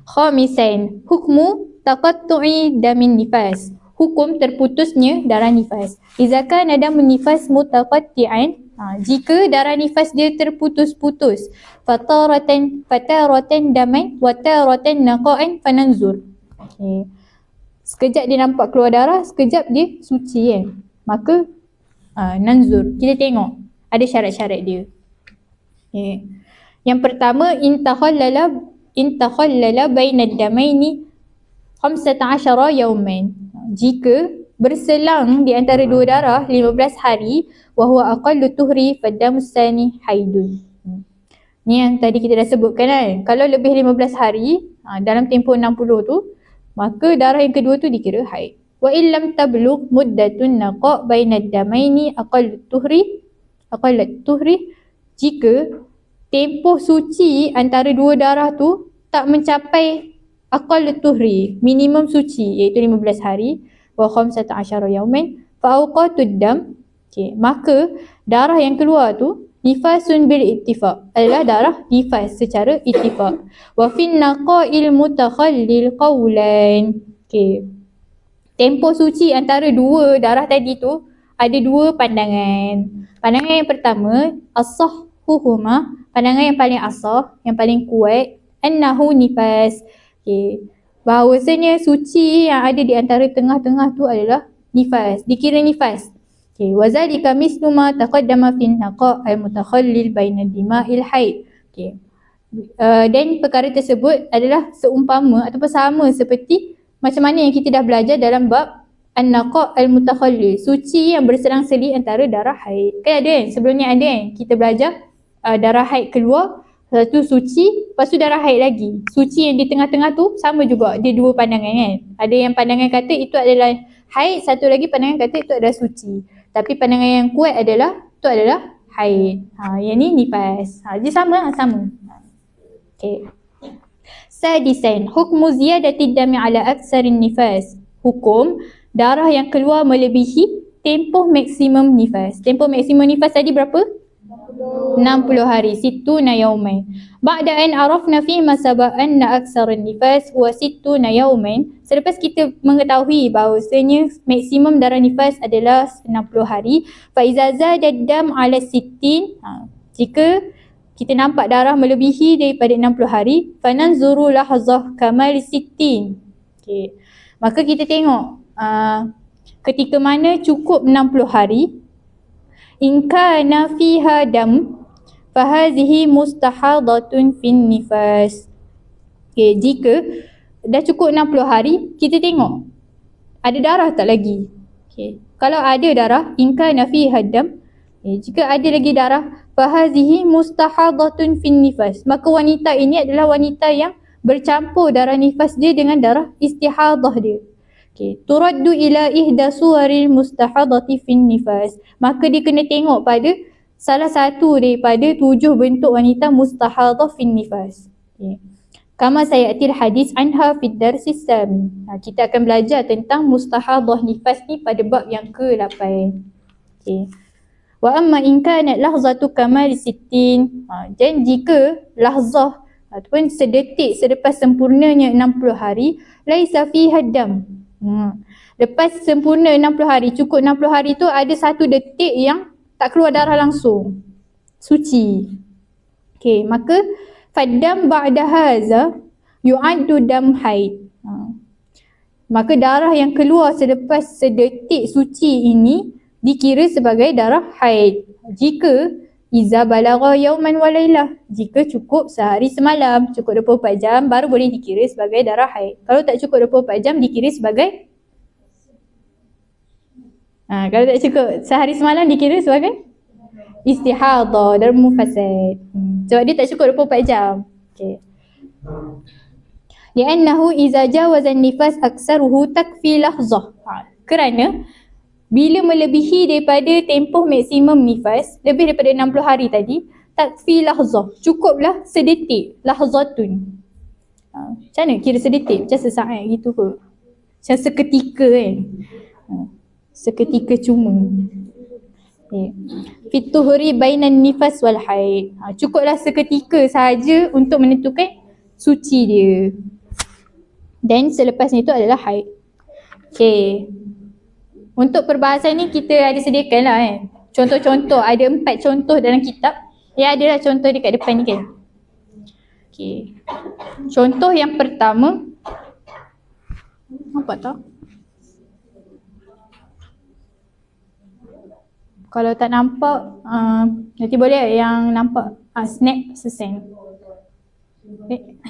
Khamisan, hukmu taqattu'i damin nifas. Hukum terputusnya darah nifas. Iza kana damun nifas mutaqatti'an Jika darah nifas dia terputus-putus, fataratan daman wa taratan naqa'an fananzur. Okay. Sekejap dia nampak keluar darah, sekejap dia suci kan. Maka nanzur, kita tengok ada syarat-syarat dia. Okay. Yang pertama, intakhallala bainad damaini 15 yawman. Jika berselang di antara dua darah 15 hari, wa huwa aqallu tuhri fadamus sani haidun. Ni yang tadi kita dah sebutkan kan. Kalau lebih 15 hari dalam tempoh 60 tu, maka darah yang kedua tu dikira haid. Wa illam tablugh muddatun naqa' bainad damaini aqallu tuhri. Jika tempoh suci antara dua darah tu tak mencapai aqallu tuhri, minimum suci, iaitu 15 hari, wa 15 yawman fa awqatud dam. Okay, maka darah yang keluar tu nifasun bil ittifaq, adalah darah nifas secara ittifaq. Wa fin naqa'il mutakhallil qawlan. Okay, tempoh suci antara dua darah tadi tu ada dua pandangan. Pandangan yang pertama, as-sahhuhuma, pandangan yang paling asah, yang paling kuat, annahu nifas. Okay, bahawasanya suci yang ada di antara tengah-tengah tu adalah nifas, dikira nifas. Okay, wazalika mislu ma taqaddama fin naqa' al-mutakhallil baina dima'il haid. Okay. Dan perkara tersebut adalah seumpama ataupun sama seperti macam mana yang kita dah belajar dalam bab an-naqa' al-mutakhallil, suci yang berselang-seli antara darah haid. Kan ada kan? Sebelum ni ada kan? Kita belajar darah haid keluar, satu suci, lepas tu darah haid lagi. Suci yang di tengah-tengah tu sama juga, dia dua pandangan kan. Ada yang pandangan kata itu adalah haid, satu lagi pandangan kata itu adalah suci. Tapi pandangan yang kuat adalah itu adalah haid. Yang ni nifas. Dia sama. Okay. Sadisan, hukmu ziyadati dami ala aksarin nifas. Hukum darah yang keluar melebihi tempoh maksimum nifas. Tempoh maksimum nifas tadi berapa? 60 hari, sittuna yawman. Ba'da an arafna fi ma sabaq anna aksarun nifas wa sittuna yawman. Selepas kita mengetahui bahawasanya maksimum darah nifas adalah 60 hari, fa iza zada dam ala 60, jika kita nampak darah melebihi daripada 60 hari, fananzuru lahzah kamal 60. Okay. Maka kita tengok ketika mana cukup 60 hari, in kana fiha dam fahazihi mustahadatun fin nifas. Okay, jika dah cukup 60 hari, kita tengok ada darah tak lagi. Okay. Kalau ada darah, in kana fiha dam, jika ada lagi darah, fahazihi mustahadatun fin nifas, maka wanita ini adalah wanita yang bercampur darah nifas dia dengan darah istihadah dia. Okay. Turaddu ila ihda suwaril mustahadati fin nifas, maka dia kena tengok pada salah satu daripada 7 bentuk wanita mustahadah fin nifas. Okay. Kama sayatil hadis anha fid darsis sami. Kita akan belajar tentang mustahadah nifas ni pada bab yang ke-8. Okay. Wa amma in kanat lahzatu kamal 60, dan jika lahzah ataupun sedetik selepas sempurnanya 60 hari, laisa fiha dam. Lepas sempurna 60 hari, cukup 60 hari tu ada satu detik yang tak keluar darah langsung, suci. Okay, maka faddam ba'da haza yu'addu dam haid. Maka darah yang keluar selepas sedetik suci ini dikira sebagai darah haid. Jika iza balagha yawman wa laylah, jika cukup sehari semalam, cukup 24 jam, baru boleh dikira sebagai darah haid. Kalau tak cukup 24 jam, dikira sebagai kalau tak cukup sehari semalam, dikira sebagai istihadah, darmu fasad. Sebab dia tak cukup 24 jam. Okay. Li'annahu iza jawazan nifas aksaruhu takfi lahzah. Kerana bila melebihi daripada tempoh maksimum nifas, lebih daripada 60 hari tadi, takfi lahzah, cukuplah sedetik, lahzatun. Macam mana kira sedetik? Macam sesaat gitu ke? Macam seketika kan? Seketika cuma. Fituhri bainan nifas wal haid. Cukuplah seketika sahaja untuk menentukan suci dia. Dan selepasnya itu adalah haid. Okay. Untuk perbahasan ni kita ada sediakan lah kan. contoh-contoh, ada 4 contoh dalam kitab. Ya, adalah contoh dekat depan ni kan. Okay. Contoh yang pertama, apa tau? Kalau tak nampak, nanti boleh yang nampak snap sesend. Okay.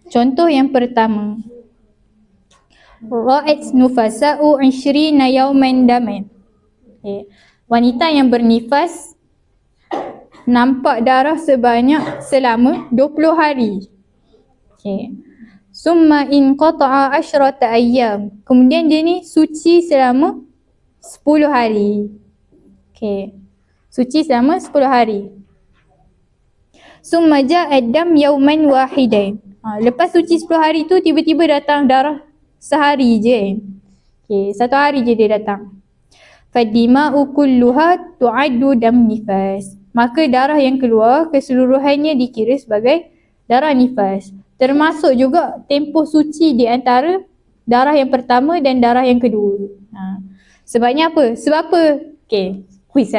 Contoh yang pertama. Ra'at nufasa'u 20 yawman daman. Okay. Wanita yang bernifas nampak darah selama 20 hari. Okay. Summa in qata'a 10 ayyam. Kemudian dia ni suci selama 10 hari. Okay. Suci selama 10 hari. Summa ja'a dam yawman wahidain. Lepas suci 10 hari tu tiba-tiba datang darah sehari je. Okay, satu hari je dia datang. Fadima'u kulluha tu'addu dam nifas. Maka darah yang keluar keseluruhannya dikira sebagai darah nifas. Termasuk juga tempoh suci di antara darah yang pertama dan darah yang kedua. Sebabnya apa? Sebab apa? Okay, quiz.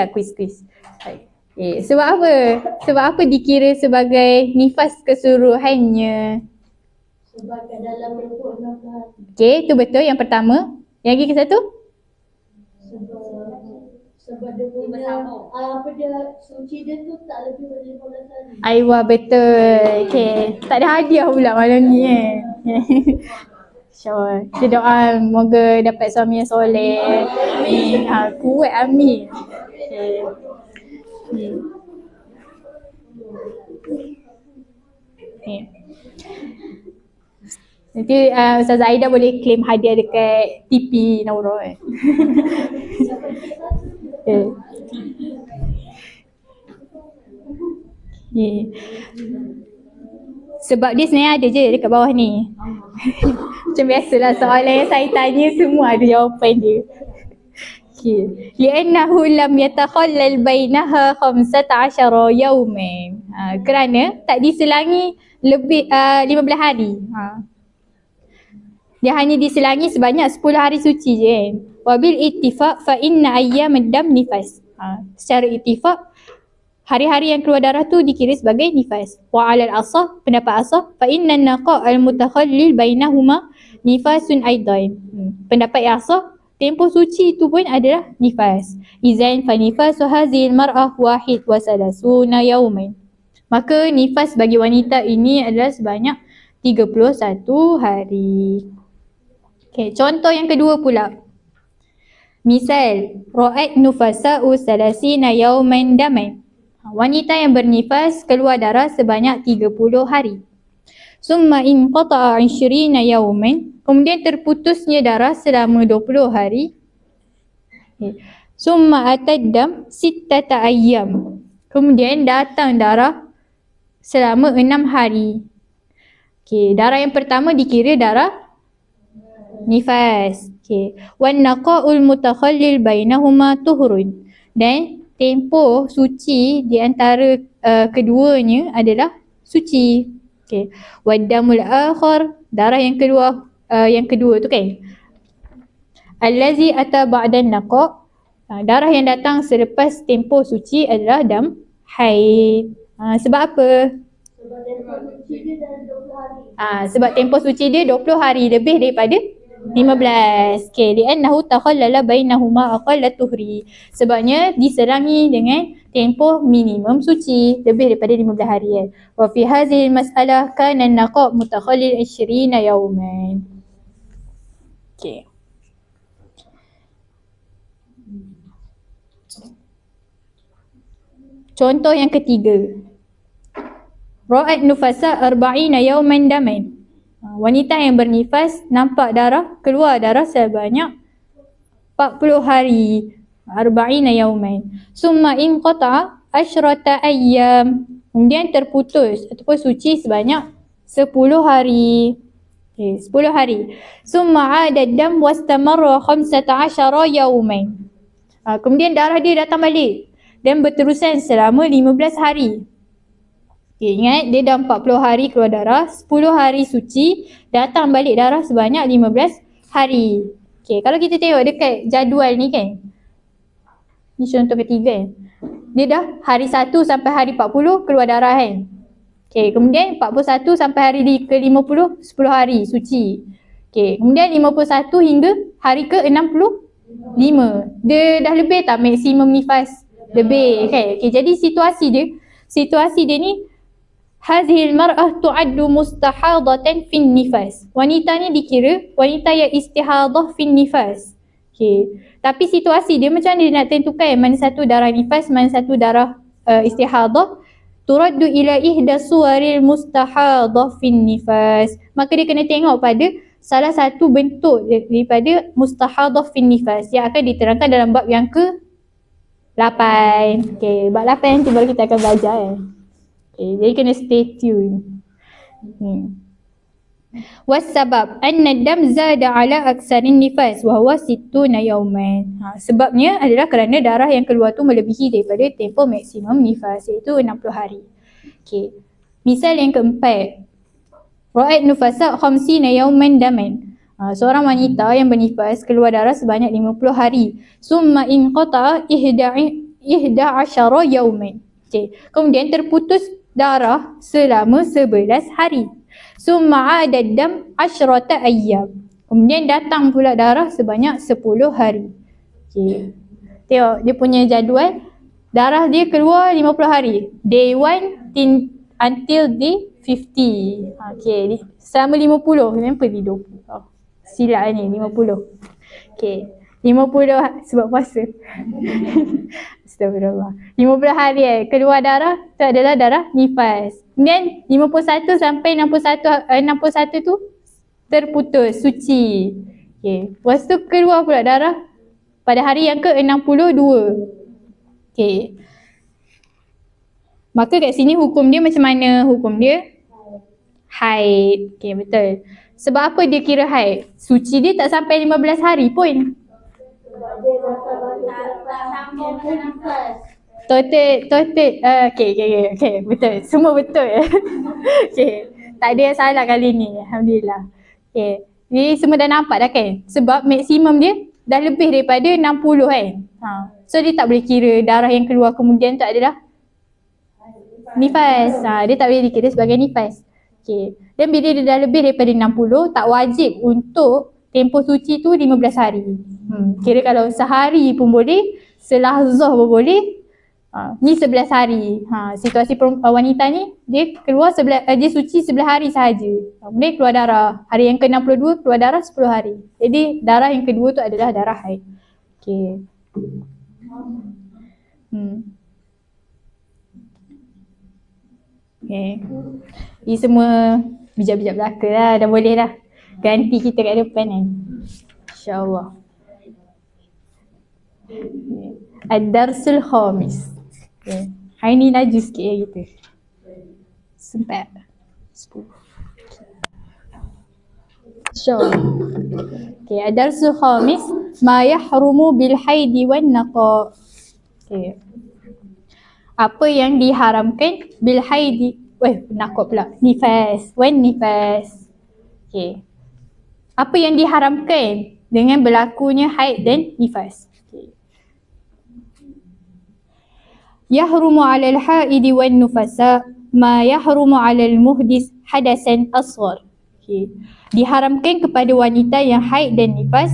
Sebab apa? Sebab apa dikira sebagai nifas keseluruhannya? Sebab kat dalam perut 60 hari. Okay, itu betul yang pertama. Yang lagi ke satu? Sebab dia punya dia suci dia tu tak lebih daripada 15 hari. Aiwa, betul. Okay, tak ada hadiah pula malam ni Sure. Kita doa moga dapat suami yang soleh. Kuat amin. Okay. Nanti Ustazah Aida boleh claim hadiah dekat TV Naura Sebab dia sebenarnya ada je dekat bawah ni. Macam biasalah soalan yang saya tanya semua ada jawapan dia. Li'annahu lam yatakhallal bainaha 15 yawman. Kerana tak diselangi lebih 15 hari. Dia hanya diselangi sebanyak 10 hari suci je. Wabil ittifaq fa inna ayyamad dam nifas. Secara ittifaq hari-hari yang keluar darah tu dikira sebagai nifas. Wa 'alal asah, pendapat asah, fa inna naqa' al mutakhallil bainahuma nifasun aidan. Pendapat yang asah, tempoh suci itu pun adalah nifas. Izan fa nifasu hazil mar'ah wahid wa salasuna yawman. Maka nifas bagi wanita ini adalah sebanyak 31 hari. Okay, contoh yang kedua pula. Misal, ra'at nufasa'u 30 yawman daman. Wanita yang bernifas keluar darah sebanyak 30 hari. Summa in qata'a 20 yawman. Kemudian terputusnya darah selama 20 hari. Summa ataddam 6 ayyam. Kemudian datang darah selama 6 hari. Okay, darah yang pertama dikira darah nifas. Okay. Wan naqa'ul mutakhallil bainahuma tuhurun. Dan tempoh suci di antara keduanya adalah suci. Okay. Waddamul akhar, darah yang kedua tu kan. Allazi ata ba'dan naqa', darah yang datang selepas tempoh suci adalah dam haid. Sebab apa? Sebab tempoh suci dia dah 20 hari. Sebab tempoh suci dia 20 hari lebih daripada 15. Okay, li'annahu takhallala bainahuma aqalla tuhri. Sebabnya diserangi dengan tempoh minimum suci lebih daripada 15 hari kan. Wa fi hadhihi al-mas'alah kana an-naqa' mutakhallil 20 yawman. Okay. Contoh yang ketiga. Ra'at nufasa 40 yawman daman. Wanita yang bernifas nampak keluar darah sebanyak 40 hari. 40 yawman. Summa in qata'a 10 ayyam. Kemudian terputus ataupun suci sebanyak 10 hari. Okay, 10 hari. Summa 'ada dam wastamarra 15 yawman. Kemudian darah dia datang balik dan berterusan selama 15 hari. Okay, ingat dia dah 40 hari keluar darah, 10 hari suci, datang balik darah sebanyak 15 hari. Okay, kalau kita tengok dekat jadual ni kan, ni contoh ketiga kan, dia dah hari 1 sampai hari 40 keluar darah kan. Okay, kemudian 41 sampai hari ke-50, 10 hari suci. Okay, kemudian 51 hingga hari ke-65. Dia dah lebih tak maksimum nifas? Lebih kan. Okay, jadi situasi dia ni, hazihil mar'ah tu'addu mustahadatan fin nifas. Wanita ni dikira wanita yang istihadah fin nifas. Okay. Tapi situasi dia macam mana dia nak tentukan mana satu darah nifas, mana satu darah istihadah? Turaddu ila ihda suwaril mustahadah fin nifas. Maka dia kena tengok pada salah satu bentuk daripada mustahadah fin nifas yang akan diterangkan dalam bab yang ke-8. Okay, bab 8 nanti baru kita akan belajar Okay, jadi kena stay tune. Wasabab anna dam zada ala aksarin nifas wa huwa 60 yawman. Sebabnya adalah kerana darah yang keluar tu melebihi daripada tempoh maksimum nifas, iaitu 60 hari. Okey. Misal yang keempat. Ra'at nufasa 50 yawman daman. Seorang wanita yang bernifas keluar darah sebanyak 50 hari. Summa inqata 11 yawman. Okey. Kemudian terputus darah selama 11 hari. Summa adad dam 10 ayyam. Kemudian datang pula darah sebanyak 10 hari. Okey. Tengok dia punya jadual. Darah dia keluar 50 hari. Day 1 until day 50. Okey. Selama 50. Kenapa dia 20? Oh, silap ni 50. Okey. 50 sebab puasa. Astagfirullah. 50 hari keluar darah tu adalah darah nifas. Kemudian 51 sampai 61 tu terputus, suci. Okay. Lepas tu keluar pula darah pada hari yang ke-62. Okay. Maka kat sini hukum dia macam mana? Hukum dia haid. Okay, betul. Sebab apa dia kira haid? Suci dia tak sampai 15 hari pun. Sebab dia tak sambung dengan nifas. Total, okay, betul. Semua betul. Okay, tak ada yang salah kali ni. Alhamdulillah. Okay, ni semua dah nampak dah kan? Sebab maksimum dia dah lebih daripada 60 kan? So dia tak boleh kira darah yang keluar kemudian tu adalah nifas. Dia tak boleh dikira sebagai nifas. Okay. Dan bila dia dah lebih daripada 60, tak wajib untuk tempoh suci tu 15 hari. Kira kalau sehari pun boleh, selahzah pun boleh. Ni 11 hari. Situasi wanita ni dia keluar dia suci 11 hari sahaja. Kemudian keluar darah. Hari yang ke-62 keluar darah 10 hari. Jadi darah yang kedua tu adalah darah haid. Okey. Okey. Ini semua bijak-bijak belaka lah. Dah boleh dah. Ganti kita kat depan kan. InsyaAllah. Ad-darsul khamis. Okay. Hari ni laju sikit ya kita. Sempat 10. InsyaAllah. Okay, ad-darsul khamis ma yahrumu bil haidi wan naqa. Okay. Apa yang diharamkan bil haidi, naqa pula, nifas, wan nifas. Okay. Apa yang diharamkan dengan berlakunya haid dan nifas. Yahrumu 'alal haidi wan nufasa ma yahrumu 'alal muhdis hadasan asghar. Okay. Diharamkan kepada wanita yang haid dan nifas.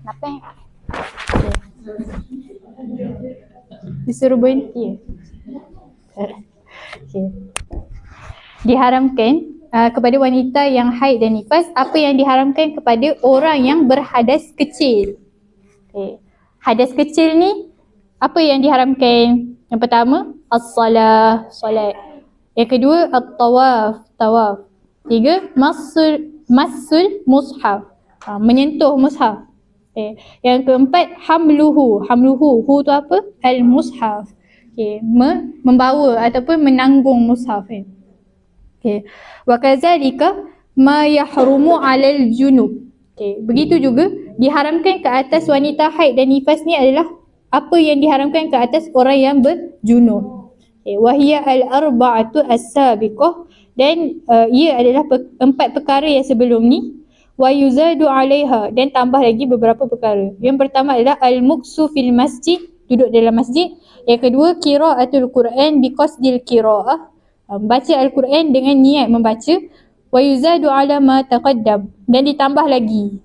Kenapa? Okay. Disuruh berhenti. Okay. Diharamkan kepada wanita yang haid dan nifas apa yang diharamkan kepada orang yang berhadas kecil. Okay. Hadas kecil ni apa yang diharamkan? Yang pertama as-salah, solat. Yang kedua at-tawaf, tawaf. Tiga massul mushaf, menyentuh mushaf. Okay. Yang keempat hamluhu, hu tu apa? Al-mushaf. Okay. Membawa ataupun menanggung mushaf. Okay. Wa kadzalika ma yahrumu 'alal junub. Okay. Begitu juga diharamkan ke atas wanita haid dan nifas ni adalah apa yang diharamkan ke atas orang yang berjunub. Wahia al-arba'atu as-sabiqah, dan ia adalah 4 perkara yang sebelum ni. Wa yuzadu 'alaiha, dan tambah lagi beberapa perkara. Yang pertama adalah al-muksu fil masjid, duduk dalam masjid. Yang kedua, qiraatul Quran biqasdil qiraah, baca Al-Quran dengan niat membaca. Wa yuzadu 'ala ma taqaddam, dan ditambah lagi.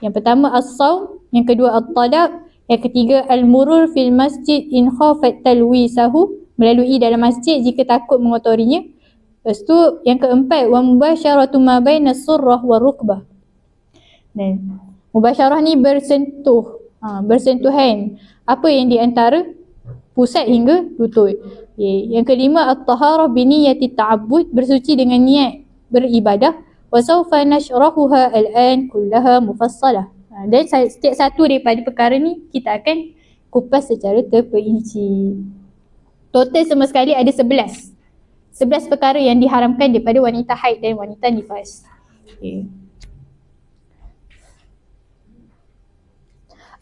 Yang pertama as-saum, yang kedua at-talaq, yang ketiga al-murur fil masjid in khafat talwisahu, melalui dalam masjid jika takut mengotorinya. Lepas tu yang keempat wa mubasyaratu ma baina surrah wa rukbah. Dan mubasyarah ni bersentuhan. Apa yang di antara pusat hingga lutut. Yang kelima at-taharah bi niyyati ta'abbud, bersuci dengan niat beribadah. Wa sawfa nashrahuha al-an kullaha mufassalah. Dan setiap satu daripada perkara ni kita akan kupas secara terperinci. Total semua sekali ada 11 perkara yang diharamkan daripada wanita haid dan wanita nifas.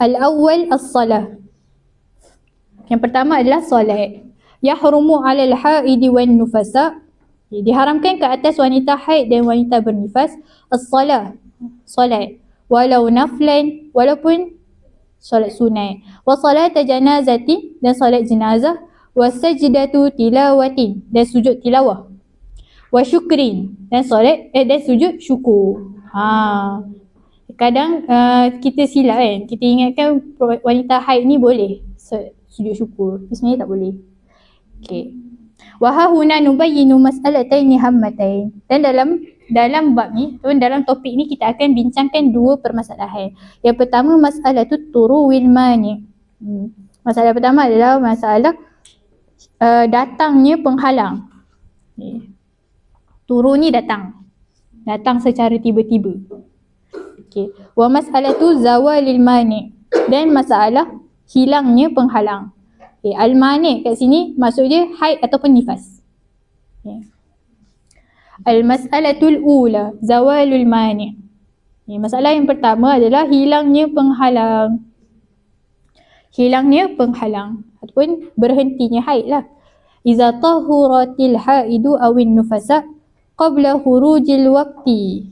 Al-awwal as-salah. Yang pertama adalah solat. Yahrumu 'alal haidi wan nufasa, diharamkan ke atas wanita haid dan wanita bernifas, as-salah, solat, walau naflan, walaupun solat sunat, wa salat janazati, dan solat jenazah, wa sajdatu tilawatin, dan sujud tilawah, wa syukrin, dan solat dan sujud syukur. Kadang kita silap kan, kita ingatkan wanita haid ni boleh sujud syukur, tapi sebenarnya tak boleh. Okey. Wa hahuna nubayyinu mas'alataini hammatain. Dan dalam bab ni, dalam topik ni kita akan bincangkan 2 permasalahan. Yang pertama masalah tu turuwil mani. Masalah pertama adalah masalah datangnya penghalang. Turu ni datang secara tiba-tiba. Okey. Wa mas'alatu zawalil mani, dan masalah hilangnya penghalang. Al-mani kat sini maksud dia haid ataupun nifas. Al-mas'alatul ula zawalul mani. Masalah yang pertama adalah hilangnya penghalang. Ataupun berhentinya haid lah. Iza tahuratil haidu awin nufasa qabla khurujil waqti.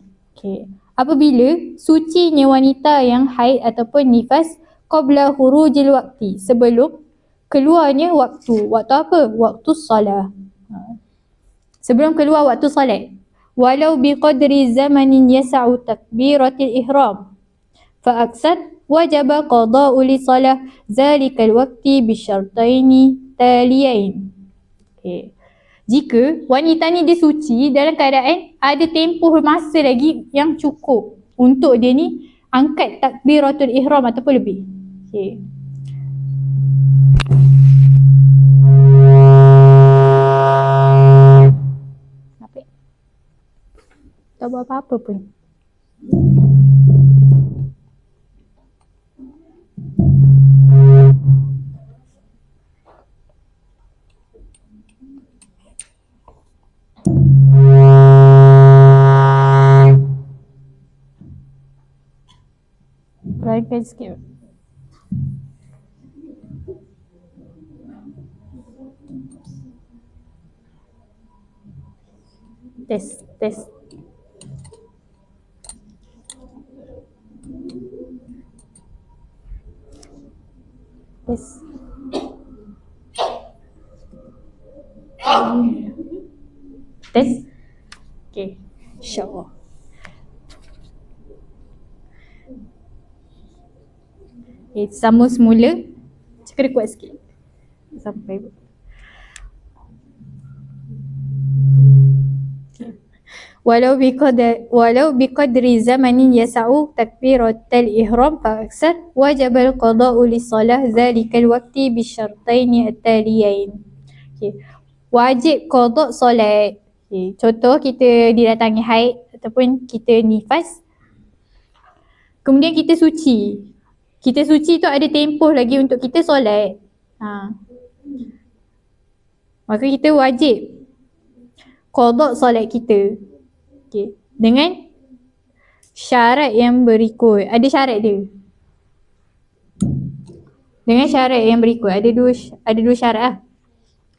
Apabila sucinya wanita yang haid ataupun nifas qabla khurujil waqti, sebelum keluarnya waktu. Waktu apa? Waktu salah. Sebelum keluar waktu salat. Walau biqadri zamanin yasa'u takbiratil ihram, fa aksar wajaba qada'u li salah zalikal waqti bisyartaini taliyain. Jika wanita ni dia suci dalam keadaan ada tempoh masa lagi yang cukup untuk dia ni angkat takbiratul ihram ataupun lebih. Tak buat apa-apa pun. Pelankan sikit. Test. Test. Okay. InsyaAllah. Sambung semula. Cakap kuat sikit. Sampai. Walau biqadri zamanin yasa'u takbiratal ihram fa aksar wajibal qada'u li salah zalikal waqti bisyartaini at-taliyain. Wajib qada' solat. Contoh kita didatangi haid ataupun kita nifas, kemudian kita suci. Kita suci tu ada tempoh lagi untuk kita solat. Maka kita wajib qada' solat kita. Dengan syarat yang berikut. Ada syarat dia. Dengan syarat yang berikut. Ada dua syarat lah.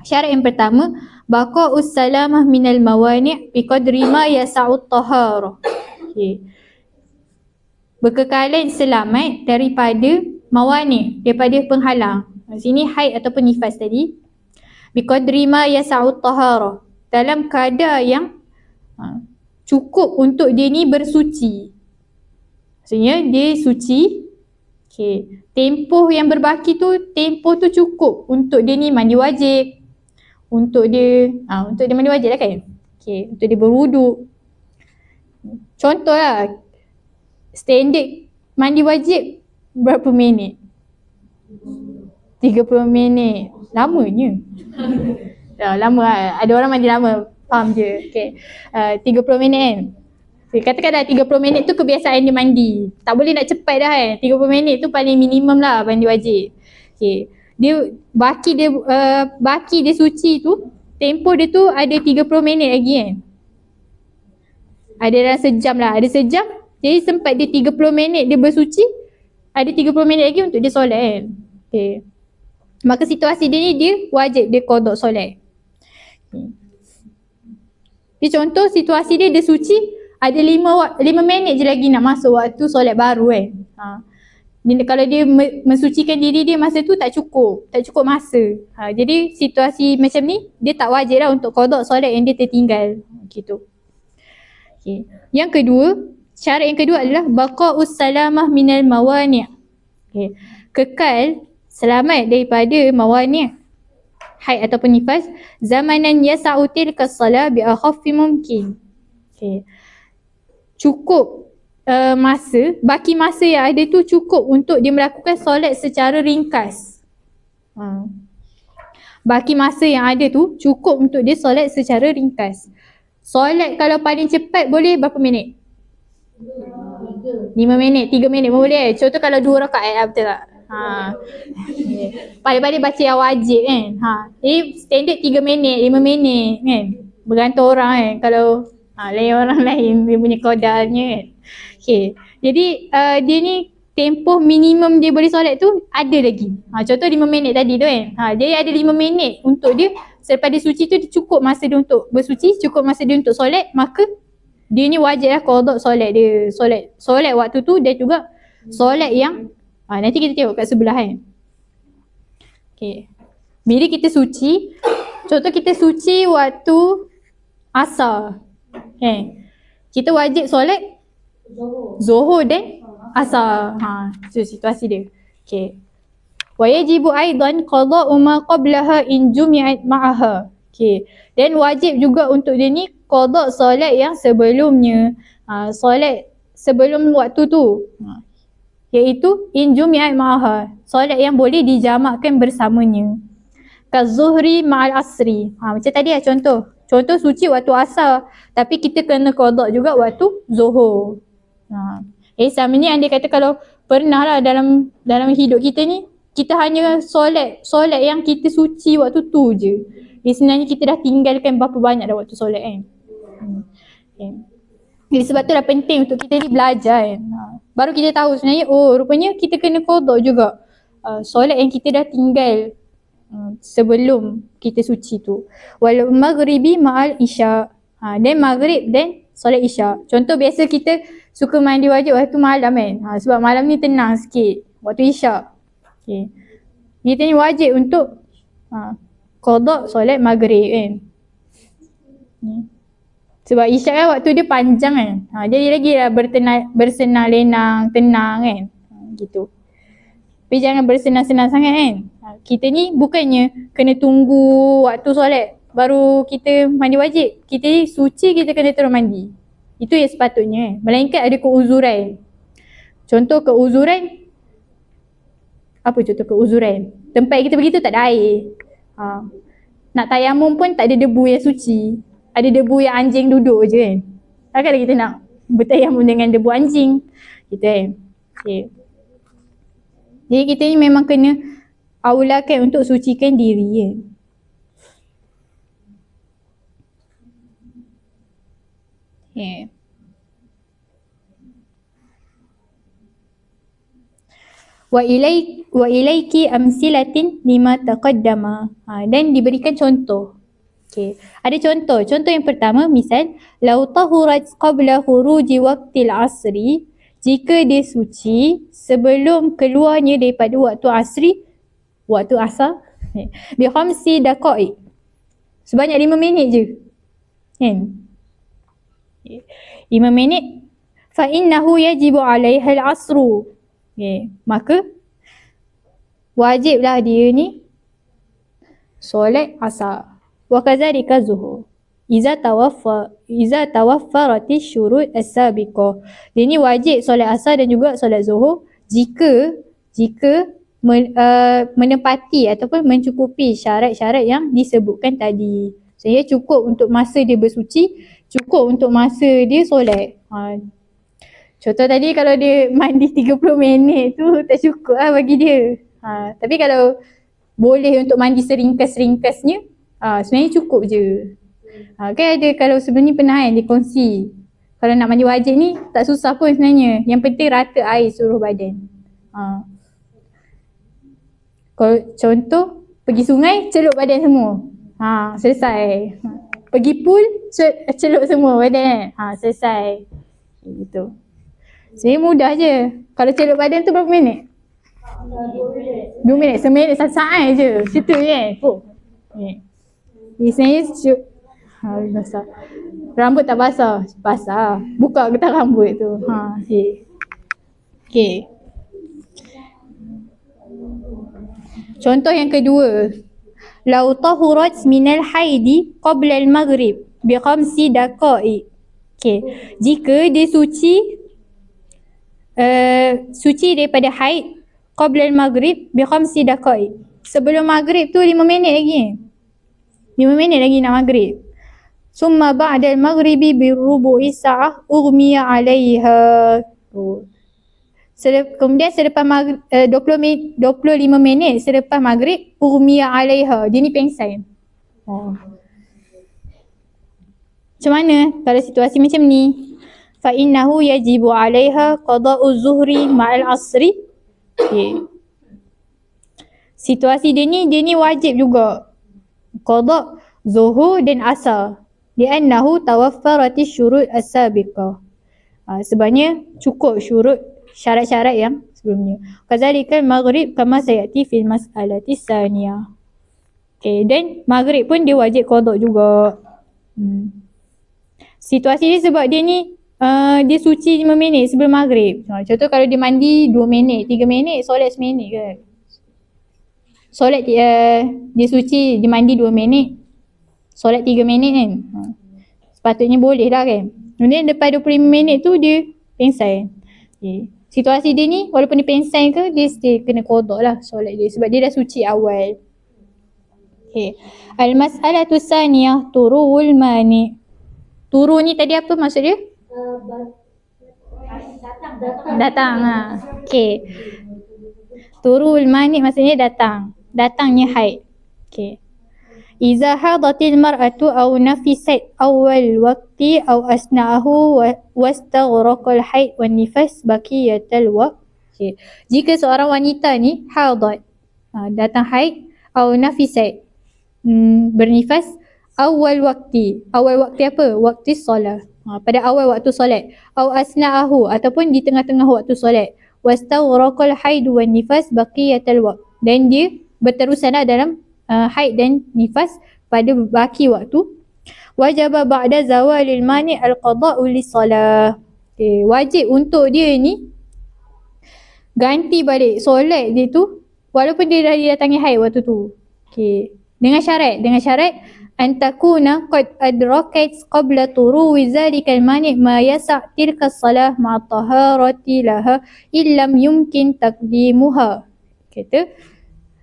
Syarat yang pertama, baqa'us salamah minal mawani' biqadri ma yasa'ut taharah. Okay. Berkekalan selamat daripada mawani', daripada penghalang. Sini haid ataupun nifas tadi. Biqadri ma yasa'ut taharah. Dalam kadar yang cukup untuk dia ni bersuci. Maksudnya dia suci. Okay. Tempoh yang berbaki tu, tempoh tu cukup untuk dia ni mandi wajib. Untuk dia mandi wajib lah kan. Okay. Untuk dia berwuduk. Contoh lah. Standard mandi wajib berapa minit? 30 minit. Lamanya. Lama lah. Ada orang mandi lama. Faham je. Okay. 30 minit kan. Katakan dah 30 minit tu kebiasaan dia mandi. Tak boleh nak cepat dah kan. 30 minit tu paling minimum lah mandi wajib. Okay. Baki dia suci tu, tempoh dia tu ada 30 minit lagi kan. Ada dalam sejam lah. Ada sejam. Jadi sempat dia 30 minit dia bersuci. Ada 30 minit lagi untuk dia solat kan. Okay. Maka situasi dia ni dia wajib dia qada solat. Dia contoh situasi dia suci, ada 5 minit je lagi nak masuk waktu solat baru kan. Kalau dia mensucikan diri dia masa tu tak cukup masa. Jadi situasi macam ni dia tak wajib lah untuk qada solat yang dia tertinggal. Gitu. Okay. Yang kedua, syarat yang kedua adalah baqa'us salamah minal mawani'. Okay. Kekal selamat daripada mawani', haid ataupun nifas, zamanan yasa'u tilka salah bi akhaffi mumkin. Okay. Cukup baki masa yang ada tu cukup untuk dia melakukan solat secara ringkas. Baki masa yang ada tu cukup untuk dia solat secara ringkas. Solat kalau paling cepat boleh berapa minit? 5 minit, 3 minit pun boleh. Contoh kalau 2 rakaat lah, betul tak? Paling-paling baca yang wajib kan. Jadi standard 3 minit, 5 minit kan. Bergantung orang kan. Kalau lain orang lain dia punya kodarnya kan. Okay. Jadi dia ni tempoh minimum dia boleh solat tu ada lagi. Contoh 5 minit tadi tu kan. Jadi ada 5 minit untuk dia. Selepas dia suci tu dia cukup masa dia untuk bersuci, cukup masa dia untuk solat. Maka dia ni wajib lah qada solat dia. Solat waktu tu dan juga solat yang nanti kita tengok kat sebelah kan. Okay. Bila kita suci, contoh kita suci waktu asar. Okay. Kita wajib solat Zuhur dan asar. Itu situasi dia. Okay. Wa yajibu aidan qada'u ma qablaha in jumi'at ma'aha. Okay. Dan wajib juga untuk dia ni qada' solat yang sebelumnya. Solat sebelum waktu tu. Iaitu in jumi'at ma'aha. Solat yang boleh dijamakkan bersamanya. Kazuhri ma'al asri. Macam tadi lah contoh. Contoh suci waktu asar. Tapi kita kena qada' juga waktu zuhur. Sama ni andai kata kalau pernah lah dalam hidup kita ni, kita hanya solat yang kita suci waktu tu je. Sebenarnya kita dah tinggalkan berapa banyak dah waktu solat kan. Jadi sebab tu dah penting untuk kita ni belajar kan. Baru kita tahu sebenarnya, rupanya kita kena qada juga solat yang kita dah tinggal sebelum kita suci tu. Wal maghribi ma'al isya. Dan maghrib dan solat isya. Contoh biasa kita suka mandi wajib waktu malam kan. Sebab malam ni tenang sikit. Waktu isya. Okay. Kita ni wajib untuk qada solat maghrib kan. Sebab isyak kan waktu dia panjang kan. Jadi lagi lah bersenang lenang, tenang kan. Gitu. Tapi jangan bersenang-senang sangat kan. Kita ni bukannya kena tunggu waktu solat baru kita mandi wajib. Kita ni suci, kita kena terus mandi. Itu yang sepatutnya. Melainkan ada keuzuran. Contoh keuzuran. Apa contoh keuzuran? Tempat kita pergi tu tak ada air. Nak tayamum pun tak ada debu yang suci. Ada debu yang anjing duduk je kan. Takkanlah kita nak bertayamum dengan debu anjing. Gitu kan. Okay. Jadi kita ni memang kena aulakan untuk sucikan diri kan. Wa ilaiki amsilatin lima taqaddama. Dan diberikan contoh. Okay. Ada contoh. Contoh yang pertama, misal, lau tahurat qabla khuruji waqtil asri, jika dia suci sebelum keluarnya daripada waktu asri, waktu asar, bi khamsi daqaiq. Sebanyak 5 minit je. Kan? 5 minit. Fa innahu yajibu 'alaiha al-'asru. Okay. Maka wajiblah dia ni solat asar. Wa kadzalika zuhur. Iza tawaffarati syurut as-sabiqah. Dia ni wajib solat asar dan juga solat zuhur jika menepati ataupun mencukupi syarat-syarat yang disebutkan tadi. Saya cukup untuk masa dia bersuci, cukup untuk masa dia solat. Contoh tadi kalau dia mandi 30 minit tu tak cukup lah bagi dia. Tapi kalau boleh untuk mandi seringkas-ringkasnya, sebenarnya cukup je. Kan ada kalau sebenarnya pernah kan dia kongsi. Kalau nak mandi wajib ni tak susah pun sebenarnya. Yang penting rata air seluruh badan. Kalau contoh pergi sungai celup badan semua. Selesai. Pergi pool celup semua badan. Selesai. Gitu. Sebenarnya mudah je. Kalau celup badan tu berapa minit? 2 minit. Seminit saat je. Situ je. Sebenarnya basah. Rambut tak basah. Basah. Buka getah rambut tu. Okay. Contoh yang kedua. Lau tahurat minal haidi qabla al-maghrib bi khamsi daqaiq. Okay. Jika dia suci daripada haid qabla al-maghrib bi khamsi daqaiq. Sebelum maghrib tu 5 minit lagi. 5 minit lagi nak maghrib. Summa ba'da al-maghribi bi rubu'i sa'ah ughmiya 'alaiha. Kemudian selepas maghrib 25 minit selepas maghrib ughmiya 'alaiha. Dia ni pengsan. Macam mana kalau situasi macam ni? Fa innahu yajibu 'alaiha qada'u zuhri ma'al asri. Okay. Situasi dia ni wajib juga qada' zuhur dan asar. Li'annahu tawaffarati syurut as-sabiqah. Sebabnya cukup syarat-syarat yang sebelumnya. Kadzalika maghrib kama sayati fil mas'alati tsaniyah. Okay, dan maghrib pun dia wajib qada' juga. Situasi ni sebab dia ni dia suci 5 minit sebelum maghrib. Contoh kalau dia mandi 2 minit, 3 minit, solat seminit kan. Solat dia suci, dia mandi 2 minit, solat 3 minit kan. Sepatutnya boleh lah kan. Kemudian lepas 25 minit tu dia pengsan. Okay. Situasi dia ni walaupun dia pengsan ke, dia still kena qada lah solat dia sebab dia dah suci awal. Okay. Al-mas'alatu tsaniyah turuul mani. Turu ni tadi apa maksud dia? Datang. Okay. Turul mani maksudnya datang. Datangnya haid. Okay. Iza hadatil mar'atu aw nafisat awal waqti aw asna'ahu wastaghraqal haid wan nifas baqiyatal waqt. Okay. Jika seorang wanita ni hadat, datang haid, aw nafisat, bernifas, awal waktu apa? Waktu solat. Pada awal waktu solat. Aw asna'ahu ataupun di tengah-tengah waktu solat. Wastaghraqal haid wan nifas baqiyatal waqt. Dan dia berterusanlah dalam haid dan nifas pada baki waktu. Wajaba ba'da zawalil mani al-qada'u lis-salah. Okay, wajib untuk dia ni ganti balik solat dia tu walaupun dia dah didatangi haid waktu tu. Okay. Dengan syarat antakuna qad adrakat qabla turuwi zalikal mani' ma yasa' tilka salah ma taharati laha illam yumkin taqdimuha. Kata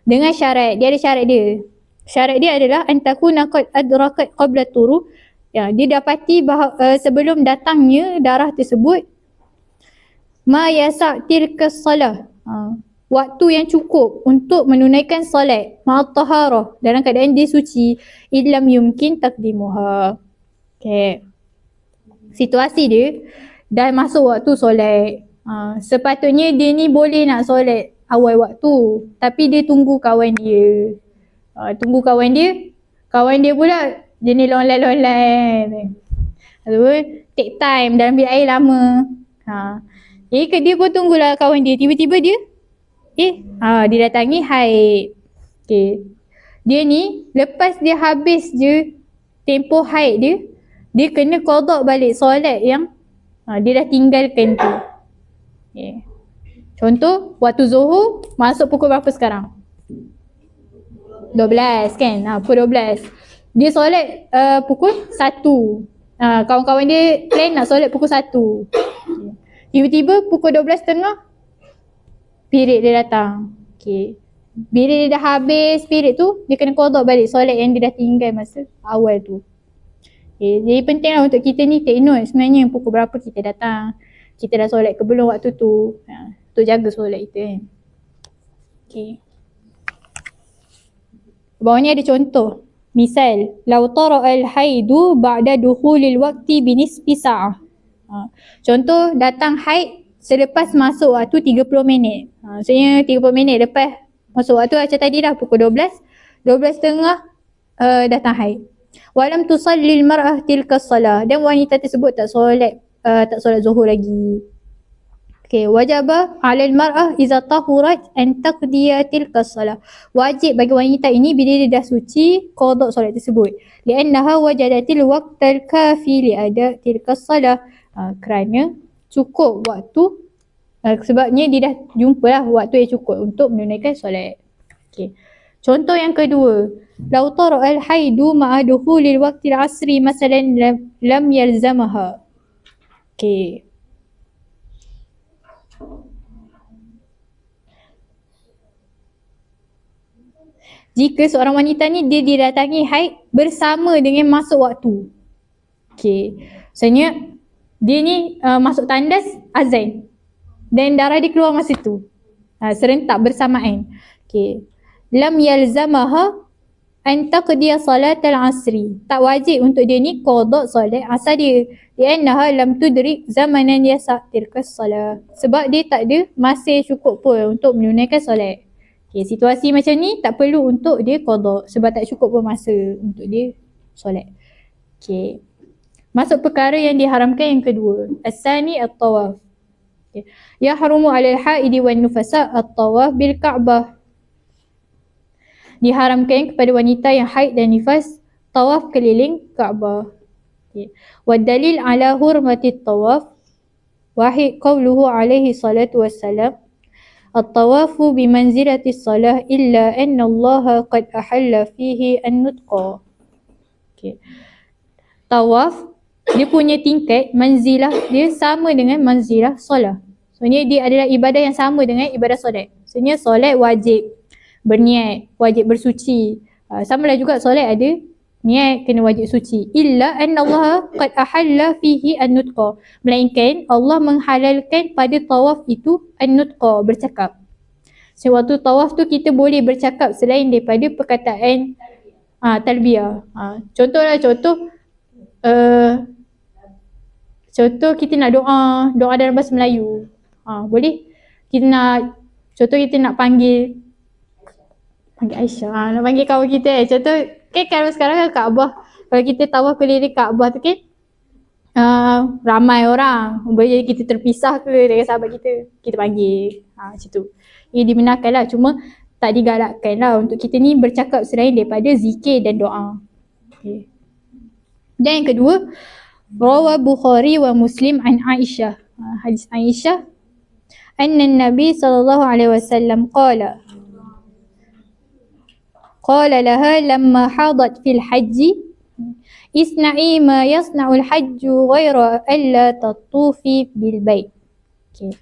dengan syarat, dia ada syarat dia. Syarat dia adalah antakuna qad adrakat qabla turu. Ya, dia dapati sebelum datangnya darah tersebut ma yasa' tilka salah. Waktu yang cukup untuk menunaikan solat ma'at taharah dalam keadaan dia suci, illam yumkin taqdimuha. Okay. Situasi dia dah masuk waktu solat. Sepatutnya dia ni boleh nak solat awal waktu. Tapi dia tunggu kawan dia. Kawan dia pula jenis lonely. Ataupun take time dalam bilik air lama. Dia pun tunggulah kawan dia. Tiba-tiba dia didatangi haid. Okay. Dia ni lepas dia habis je tempoh haid dia kena qada balik solat yang dia dah tinggalkan tu. Okay. Contoh waktu Zuhur masuk pukul berapa sekarang? 12 kan? Pukul 12. Dia solat pukul 1. Kawan-kawan dia plan nak solat pukul 1. Tiba-tiba pukul 12.30 period dia datang. Okay. Bila dia dah habis period tu, dia kena qada balik solat yang dia dah tinggal masa awal tu. Okay. Jadi pentinglah untuk kita ni take note sebenarnya pukul berapa kita datang. Kita dah solat ke belum waktu tu. Untuk jaga solat kita kan. Okay. Bawah ni ada contoh. Misal, law tara'al haidu ba'da dukhulil waqti binisfi sa'ah. Contoh datang haid selepas masuk waktu 30 minit. Maksudnya 30 minit lepas masuk waktu macam tadi dah pukul 12. 12.30 datang haid. Walam tusallil mar'ah tilka salah. Dan wanita tersebut tak solat Zuhur lagi. Okay, wajaba 'alal mar'ah iza tahurat an taqdiya tilka salah. Wajib bagi wanita ini bila dia dah suci qada solat tersebut. Li'annaha wajadatil waqtal kafi li'ada tilka salah. Kerana cukup waktu, sebabnya dia dah jumpalah waktu yang cukup untuk menunaikan solat. Okay. Contoh yang kedua, law tara'al haidu ma'a dukhulil waqtil asri masalan lam yalzamaha. Okay. Jika seorang wanita ni dia didatangi haid bersama dengan masuk waktu. Okay. Maksudnya dia ni masuk tandas azan dan darah dia keluar masa tu. Serentak bersamaan. Okay. Lam yalzamaha an taqdiya salat al-asri. Tak wajib untuk dia ni qada solat asar dia. Liannaha lam tudrik zamanan yasa' tilka salat. Sebab dia tak ada masa cukup pun untuk menunaikan solat. Okay, situasi macam ni tak perlu untuk dia qada sebab tak cukup pun masa untuk dia solat. Okay. Masuk perkara yang diharamkan yang kedua. As-sani at-tawaf. Okay. Yahrumu 'alal haidi wan nufasa at-tawaf bil Ka'bah. Diharamkan kepada wanita yang haid dan nifas tawaf keliling Ka'bah. Okay. Wa dalil 'ala hurmati at-tawaf wahid qawluhu alaihi salatu wassalam at-tawafu bimanzilati as-salah illa anna Allah qad ahalla fihi an-nutqa. Okay. Tawaf dia punya tingkat manzilah dia sama dengan manzilah solat. Maksudnya dia adalah ibadah yang sama dengan ibadah solat. Maksudnya solat wajib berniat, wajib bersuci. Samalah juga solat ada niat kena wajib suci. Illa anna Allah qad ahalla fihi an-nutqa. Melainkan Allah menghalalkan pada tawaf itu an-nutqa, bercakap. So, waktu tawaf tu kita boleh bercakap selain daripada perkataan talbiyah. Contoh kita nak doa dalam bahasa Melayu. Boleh. Kita nak panggil Aisyah, nak panggil kawan kita. Contoh kan kalau sekarang kan Kaabah, kalau kita tawaf keliling Kaabah tu kan ramai orang, boleh jadi kita terpisah ke dengan sahabat kita panggil. Macam tu. Ia dibenarkan lah, cuma tak digalakkan lah untuk kita ni bercakap selain daripada zikir dan doa. Okay. Dan yang kedua, Rawa Bukhari wa Muslim an Aisyah. Hadis Aisyah, anna Nabi sallallahu alaihi wasallam qala laha lamma hadat fil hajji isna'i ma yasna'ul hajju ghaira alla tatufi bil bait. Okay.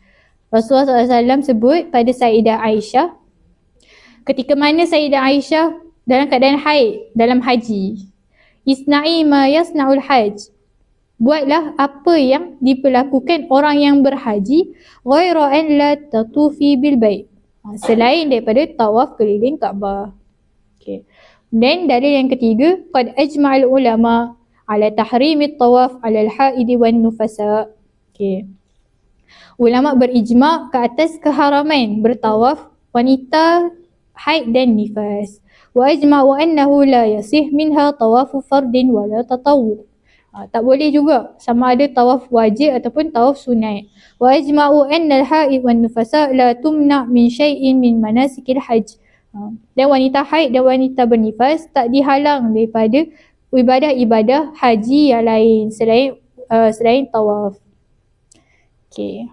Rasulullah SAW sebut pada Sayyidah Aisyah ketika mana Sayyidah Aisyah dalam keadaan haid dalam haji. Isna'i ma yasna'ul hajj. Buatlah apa yang diperlakukan orang yang berhaji ghaira an la tatufi bil bait. Selain daripada tawaf keliling Kaabah. Okay. Dan dalil yang ketiga, qad ajma'al ulama ala tahrimit tawaf ala al-haidi wan nufasa. Okay. Ulama berijma' ke atas keharaman bertawaf wanita haid dan nifas. Wa ajma'u annahu la yasih minha tawafu fardin wala tatawwu. Tak boleh juga sama ada tawaf wajib ataupun tawaf sunat. Wa ajma'u anna al-haid wan nufasa la tumna min syai'in min manasikil hajj. Dan wanita haid dan wanita bernifas tak dihalang daripada ibadah-ibadah haji yang lain selain tawaf. Okey.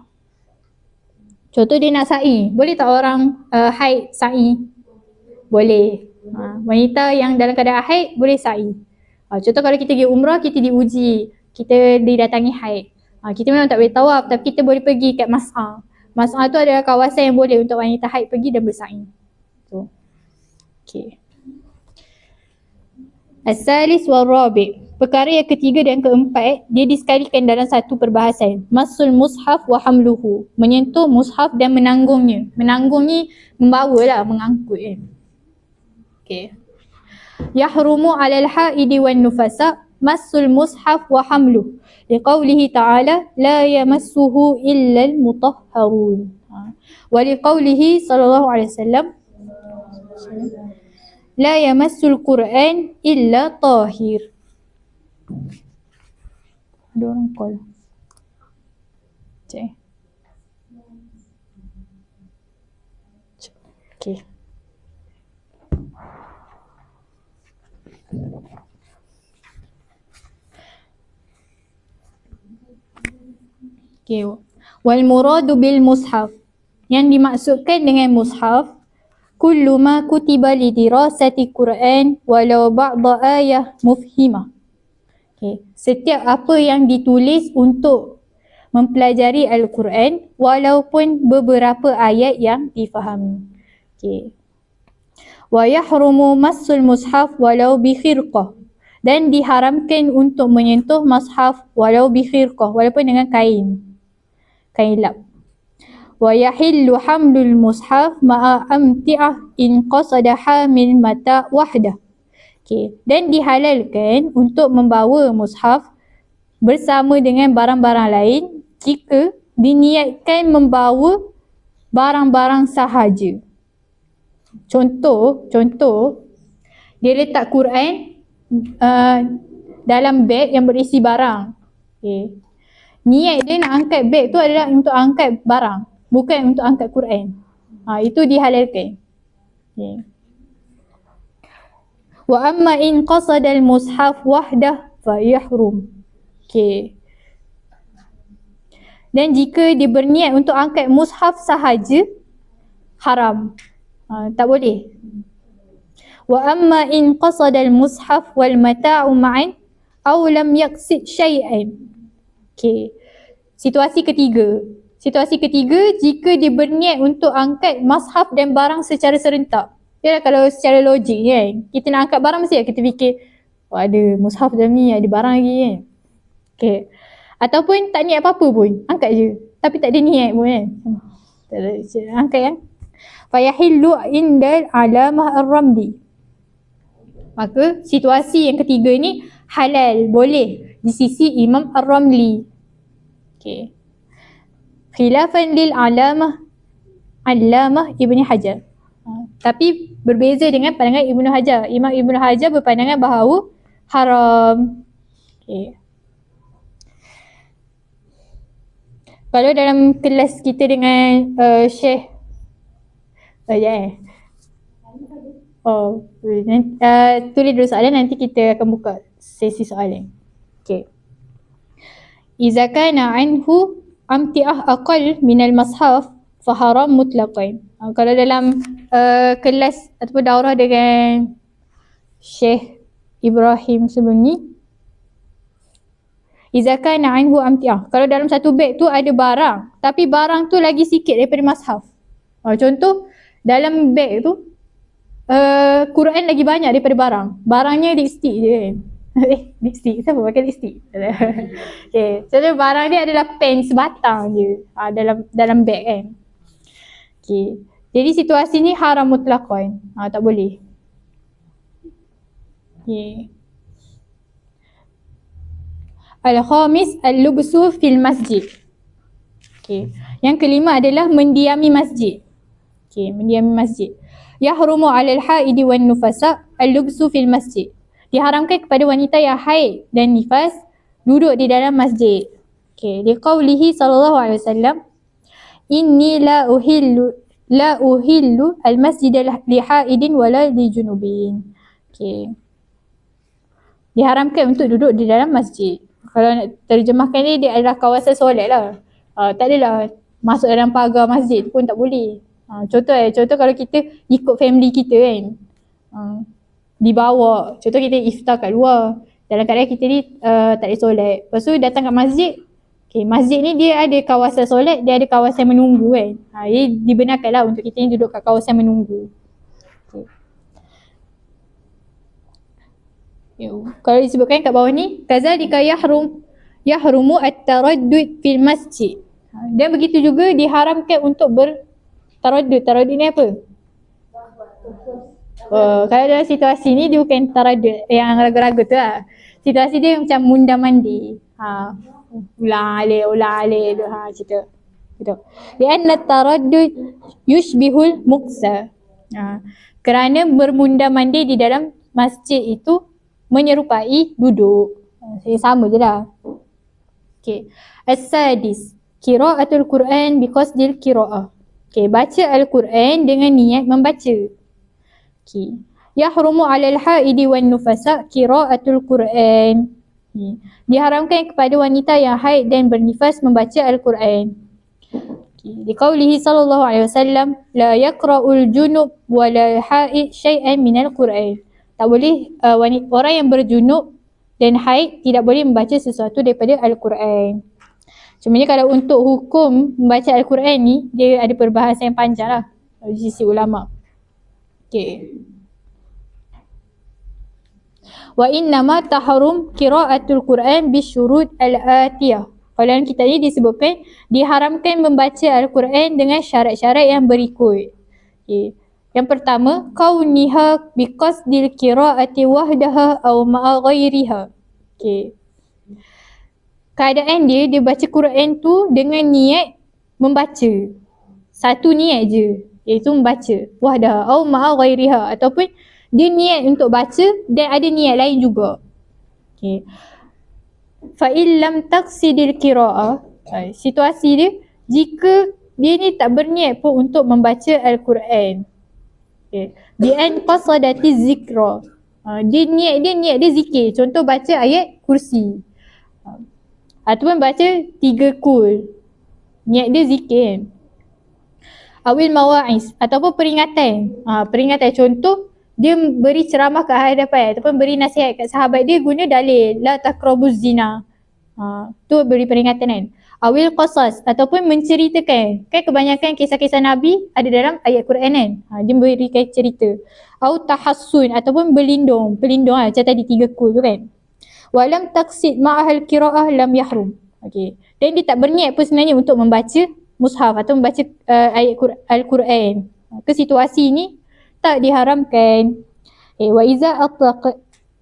Contoh dia nak sa'i. Boleh tak orang haid sa'i? Boleh. Wanita yang dalam keadaan haid boleh sa'i. Contoh kalau kita pergi umrah, kita diuji, kita didatangi haid. Kita memang tak boleh tawaf tapi kita boleh pergi kat Mas'ah. Mas'ah tu adalah kawasan yang boleh untuk wanita haid pergi dan bersa'i. So. Okay. As-salis wal rabi'. Perkara yang ketiga dan keempat, dia disekalikan dalam satu perbahasan. Masul mushaf wa hamluhu. Menyentuh mushaf dan menanggungnya. Menanggung ni membawa lah, mengangkut kan. Okay. Yahrumu alal haidi wan nufasa masul mushaf wa hamluhu. Liqaulihi ta'ala la yamassuhu illa al-mutahharun. Wa liqaulihi sallallahu alaihi wasallam la yamassul Quran illa tahir. Ada orang call. Cik. Okay. Okay. Wal muradu bil mushaf. Yang dimaksudkan dengan mushaf kullu ma kutiba li dirasati Quran walau ba'da ayah mufhimah. Okay. Setiap apa yang ditulis untuk mempelajari Al-Quran walaupun beberapa ayat yang difahami. Okay. Wa yahrumu massul mushaf walau bi khirqah. Dan diharamkan untuk menyentuh mushaf walau bi khirqah, walaupun dengan kain lap. Wa yahillu hamlul mushaf ma'a amti'ah in qasada hamil mata wahdah. Okay. Dan dihalalkan untuk membawa mushaf bersama dengan barang-barang lain jika diniatkan membawa barang-barang sahaja. Contoh dia letak Quran dalam beg yang berisi barang. Okay. Niat dia nak angkat beg tu adalah untuk angkat barang, bukan untuk angkat Quran. Itu dihalalkan. Okay. Wa amma in qasada al-mushaf wahdah fa yahrum. Okay. Dan jika dia berniat untuk angkat mushaf sahaja, haram. Tak boleh. Wa amma in qasada al-mushaf wal mata'u ma'an aw lam yaqsid syai'an. Okay. Situasi ketiga, jika dia berniat untuk angkat mushaf dan barang secara serentak. Ya, kalau secara logik kan, kita nak angkat barang mesti kita fikir, ada mushaf dalam ni, ada barang lagi kan. Okay. Ataupun tak niat apa-apa pun, angkat je. Tapi tak ada niat pun kan. Angkat kan. Fayahillu indal alamah ar-ramli. Maka situasi yang ketiga ni halal, boleh di sisi Imam Ar-Ramli. Okay. Khilafan lil Allamah Ibn Hajar. Tapi berbeza dengan pandangan Ibn Hajar. Imam Ibn Hajar berpandangan bahawa haram. Okay. Kalau dalam kelas kita dengan Syekh tulis dulu soalan, nanti kita akan buka sesi soalan. Okay. Iza kana anhu amti'ah aqal minal mashaf faharam mutlaqan. Kalau dalam kelas ataupun daurah dengan Syekh Ibrahim sebelum ni, iza kana anhu amti'ah, kalau dalam satu beg tu ada barang tapi barang tu lagi sikit daripada mashaf. Contoh dalam beg tu Quran lagi banyak daripada barangnya lipstick je kan. Lipstick, siapa pakai lipstick? Okay, so barang dia adalah pen sebatang je dalam beg kan. Okay. Jadi situasi ni haram mutlaqan. Tak boleh. Okay. Al-khamis al-lubsu fil masjid. Okay. Yang kelima adalah mendiami masjid. mendiami masjid. Yahrumu 'alal haidi wan nufasa al-lubsu fil masjid. Diharamkan kepada wanita yang haid dan nifas duduk di dalam masjid. Liqaulihi sallallahu alaihi wasallam, inni la uhillu al-masjid li haidin wala li junubin. Diharamkan untuk duduk di dalam masjid. Kalau nak terjemahkan dia adalah kawasan solat lah. Tak adalah masuk dalam pagar masjid pun tak boleh. Contoh kalau kita ikut family kita kan, dibawa, contoh kita iftar kat luar, dalam keadaan kita ni tak ada solat, lepas tu datang kat masjid. Masjid ni dia ada kawasan solat, dia ada kawasan menunggu kan. Jadi dibenarkanlah untuk kita ni duduk kat kawasan menunggu. Kalau disebutkan kat bawah ni, kazalika yahrumu at-taraddud fil masjid. Dan begitu juga diharamkan untuk bertaraddud. Taraddud ni apa? Kalau dalam situasi ni dia bukan taraddud yang ragu-ragu tu lah. Situasi dia macam munda mandi. Ulang alik cerita. Gitu. Lianna taraddud yushbihul muksa. Kerana bermunda mandi di dalam masjid itu menyerupai duduk. Sama je lah. As-sadis, qira'atul Quran biqasdil qira'ah. Baca Al-Quran dengan niat membaca. Yahrumu 'alal haidi wan nufasa qira'atul Quran. Diharamkan kepada wanita yang haid dan bernifas membaca Al-Quran. Liqaulihi sallallahu alaihi wasallam, la yaqra'ul junub wala haid syai'an minal Quran. Tak boleh orang yang berjunub dan haid tidak boleh membaca sesuatu daripada Al-Quran. Cumanya kalau untuk hukum membaca Al-Quran ni, dia ada perbahasan yang panjang lah dari sisi ulama. Wa innama tahrum qira'atul Quran bisyurut al-atiyah. Kalau dalam kitab ni disebutkan diharamkan membaca Al-Quran dengan syarat-syarat yang berikut. Yang pertama, kauniha biqasdil qira'ati wahdaha aw ma'a ghairiha. Keadaan dia baca Quran tu dengan niat membaca. Satu niat je, iaitu membaca. Wahdaha aw ma'a ghairiha, ataupun dia niat untuk baca dan ada niat lain juga. Fa illam taqsidil qira'ah, situasi dia jika dia ni tak berniat pun untuk membaca Al-Quran. Bi an qasadati zikra. Dia niat dia zikir. Contoh baca ayat kursi. Ataupun baca 3 kul. Niat dia zikir. Awil mawa'iz, ataupun peringatan. Peringatan contoh dia beri ceramah ke hadapan ataupun beri nasihat kat sahabat dia guna dalil la taqrabuz zina. Tu beri peringatan kan. Awil qasas, ataupun menceritakan. Kan kebanyakan kisah-kisah Nabi ada dalam ayat Quran kan. Dia berikan cerita. Au tahassun, ataupun berlindung. Pelindung lah, macam tadi 3 kul tu kan. Walam taqsid ma'ahal qira'ah lam yahrum. Dan dia tak berniat pun sebenarnya untuk membaca mushaf atau membaca ayat Al-Quran. Ke situasi ni tak diharamkan. Wa iza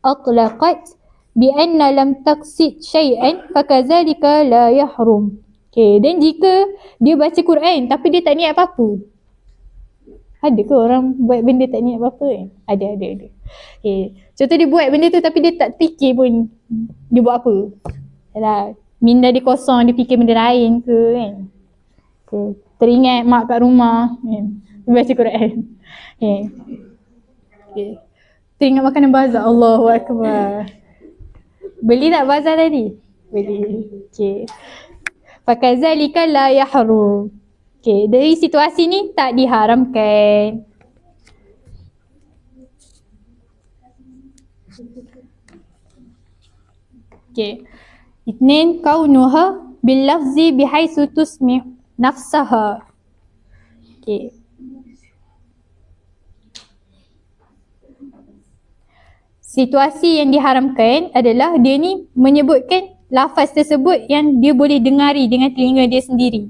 atlaqat bi anna lam taqsid syai'an fakazalika la yahrum. Dan jika dia baca Quran tapi dia tak niat apa-apa. Ada ke orang buat benda tak niat apa-apa kan? Ada. Contoh dia buat benda tu tapi dia tak fikir pun dia buat apa. Yalah, minda dia kosong, dia fikir benda lain ke kan. Teringat mak kat rumah kan. Dia baca Quran. Teringat makanan bazar. Allahu Akbar. Beli tak bazar tadi? Beli. Fakazalika la yahrum. Dari situasi ni tak diharamkan. Itnin kaunuha bil lafzi bihaisu tusmi' nafsaha. Situasi yang diharamkan adalah dia ni menyebutkan lafaz tersebut yang dia boleh dengari dengan telinga dia sendiri.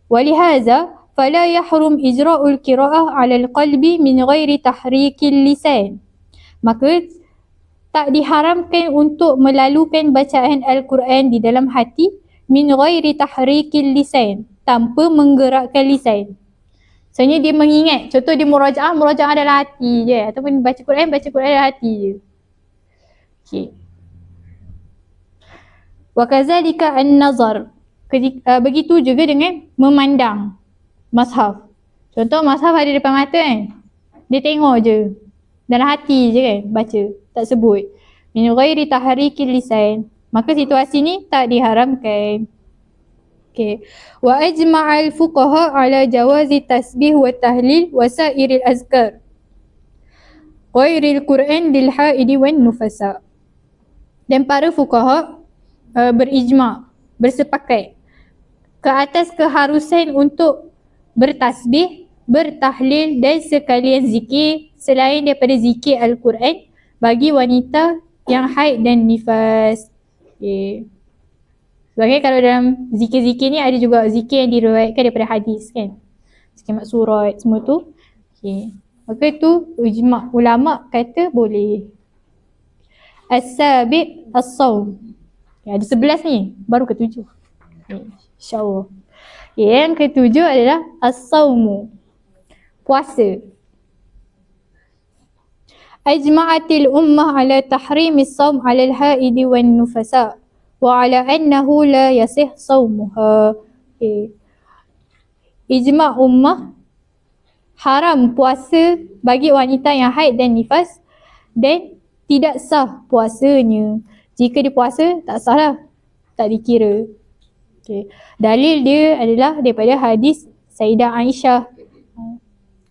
Walihaza fala yahrum ijra'ul qira'ah 'ala al-qalbi min ghairi tahrikil lisan. Maka tak diharamkan untuk melalukan bacaan Al-Quran di dalam hati min ghairi tahrikil lisan, tanpa menggerakkan lisan. Sebenarnya dia mengingat. Contoh dia murajaah dalam hati je. Ataupun baca Quran dalam hati je. Okay. Wa kadzalika an-nazar. Begitu juga dengan memandang mushaf. Contoh mushaf ada depan mata kan. Dia tengok je. Dalam hati je kan baca. Tak sebut. Min ghairi tahrikil lisan. Maka situasi ni tak diharamkan. Okay. Wa ajma'al fuqaha ala jawazi tasbih wa tahlil wa sairil azkar. Ghairil Quran lil haidi wan nufasa. Dan para fuqaha berijma', bersepakat ke atas keharusan untuk bertasbih, bertahlil dan sekalian zikir selain daripada zikir Al-Quran bagi wanita yang haid dan nifas. Okay. Sebabnya kalau dalam zikir-zikir ni ada juga zikir yang diriwayatkan daripada hadis kan. Zikir maksurat semua tu. Okay. Maka tu ijma' ulama' kata boleh. As-sabi' as-sawm. Ada 11 ni, baru ke-7. InsyaAllah. Yang ke-7 adalah as-sawmu. Puasa. Ajma'atil ummah ala tahrimis sawm ala al-haidi wan nufasa wa ala annahu la yasih sawmuha. Okay. Ijma' ummah haram puasa bagi wanita yang haid dan nifas dan tidak sah puasanya. Jika dia puasa, tak sah lah. Tak dikira. Okay. Dalil dia adalah daripada hadis Sayyidah Aisyah.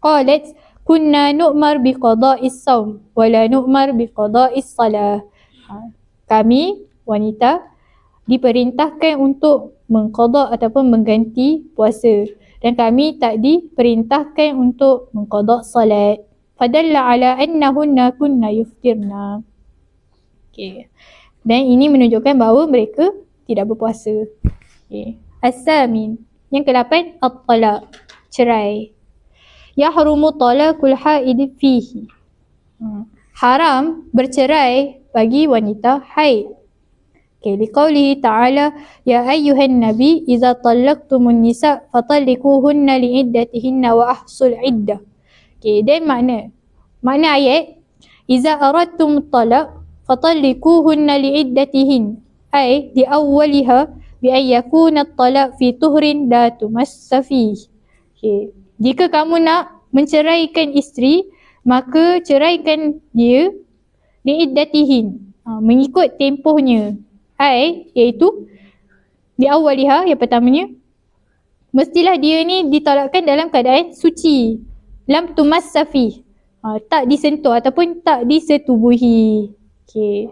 Qalat, kunna nu'mar biqada'is sawm, wala nu'mar biqada'is salah. Kami, wanita, diperintahkan untuk mengqada' ataupun mengganti puasa. Dan kami tak diperintahkan untuk mengqada' salat. Fadalla ala annahunna kunna yuftirna. Okay. Dan ini menunjukkan bahawa mereka tidak berpuasa. Okay. As-samin. Yang ke-8, at-talaq. Cerai. Yahrumu talaqul haid fihi. Haram bercerai bagi wanita haid. Okay. Liqaulihi ta'ala, ya ayyuhan nabi, iza talaqtumun nisa, fatalikuhunna li'iddatihinna wa ahsul iddah. Okay. Dan makna ayat, iza aradtum talaq, fatalikuhunna li'iddatihin ay di awwaliha bi an yakuna at-talaq fi tuhrin la tumassa fihi. Okay. Jika kamu nak menceraikan isteri, maka ceraikan dia li'iddatihin, mengikut tempohnya, ay iaitu di awwaliha, yang pertamanya mestilah dia ni ditalakkan dalam keadaan suci, lam tumassa fihi, tak disentuh ataupun tak disetubuhi. Okay.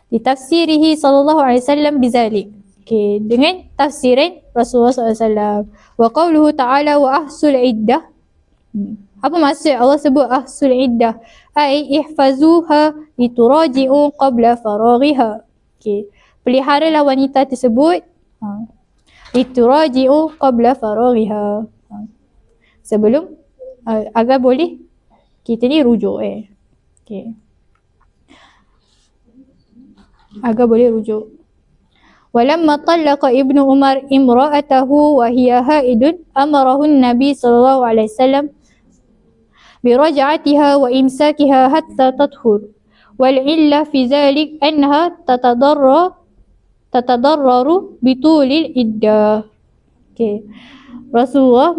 Ditafsirihi sallallahu alaihi wasallam bizalik. Okay. Dengan tafsiran Rasulullah SAW. Wa qawluhu ta'ala wa ahsul iddah. Apa maksud Allah sebut ahsul iddah? Ay ihfazuha lituraji'u qabla faraghiha. Okay. Peliharalah wanita tersebut lituraji'u qabla faraghiha. Sebelum agar boleh kita ni rujuk Okay. Agar boleh rujuk. Walamma talaqa Ibnu Umar imra'atahu wa hiya haidun amarahu Nabi sallallahu alaihi wasallam bi raj'atiha wa imsakiha hatta tathur. Wal illa fi zalik annaha tatadarraru bitulil iddah. Okay. Rasulullah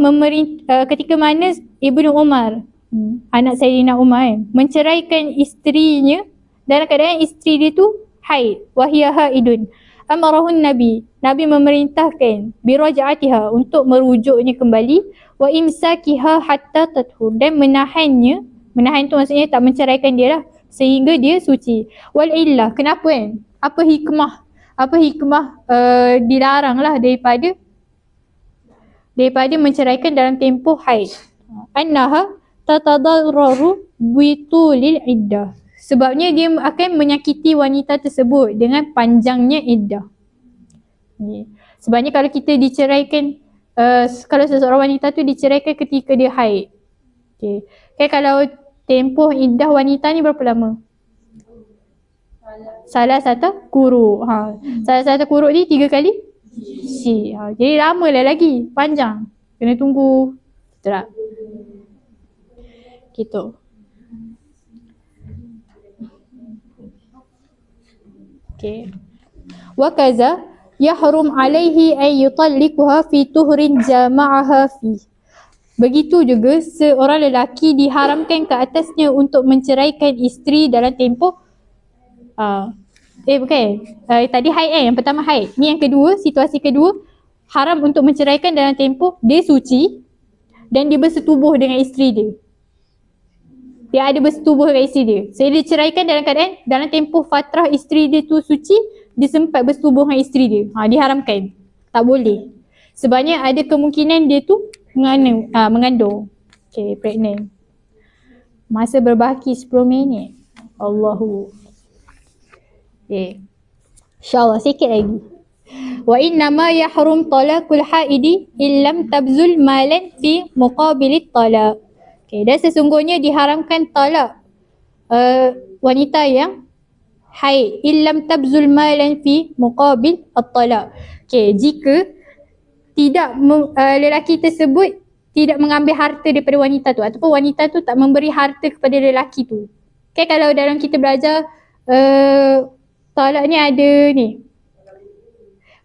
ketika mana Ibnu Umar, anak Sayyidina Umar menceraikan isterinya dalam keadaan isteri dia tu haid, wahiyah haidun, amarahun Nabi memerintahkan biraja'atiha untuk merujuknya kembali, wa imsakiha hatta tathur, dan menahan tu maksudnya tak menceraikan dia lah sehingga dia suci. Wal illah, kenapa kan, apa hikmah dilarang lah daripada menceraikan dalam tempoh haid. Annaha tatadarraru bitulil iddah, sebabnya dia akan menyakiti wanita tersebut dengan panjangnya iddah. Sebabnya kalau kita diceraikan, kalau seseorang wanita tu diceraikan ketika dia haid, kalau tempoh iddah wanita ni berapa lama? Salah satu quru. Salah satu quru ni 3 kali si. Jadi lama lah lagi, panjang. Kena tunggu. Betul tak? Gitu. Okay. Wa kaza yahrum alaihi ay yutalliquha fi tuhrin jama'aha fi. Begitu juga seorang lelaki diharamkan ke atasnya untuk menceraikan isteri dalam tempoh tadi haid yang pertama haid. Ni yang kedua, situasi kedua, haram untuk menceraikan dalam tempoh dia suci dan dia bersetubuh dengan isteri dia. Dia ada bersetubuh dengan isteri dia. Saya diceraikan dalam keadaan dalam tempoh fatrah isteri dia tu suci, dia sempat bersetubuh dengan isteri dia. Diharamkan. Tak boleh. Sebanyak ada kemungkinan dia tu mengandung. Okay, pregnant. Masa berbaki 10 minit. Allahu. Okay. InsyaAllah sikit lagi. Wa innama yahrum talaqul haidi illam tabzul malan fi muqabilit talaq. Okay, dan sesungguhnya diharamkan talak wanita yang haid illam tabzul malan fi muqabil at-talaq. Okay, jika tidak lelaki tersebut tidak mengambil harta daripada wanita tu ataupun wanita tu tak memberi harta kepada lelaki tu. Okay, kalau dalam kita belajar talak ni ada ni.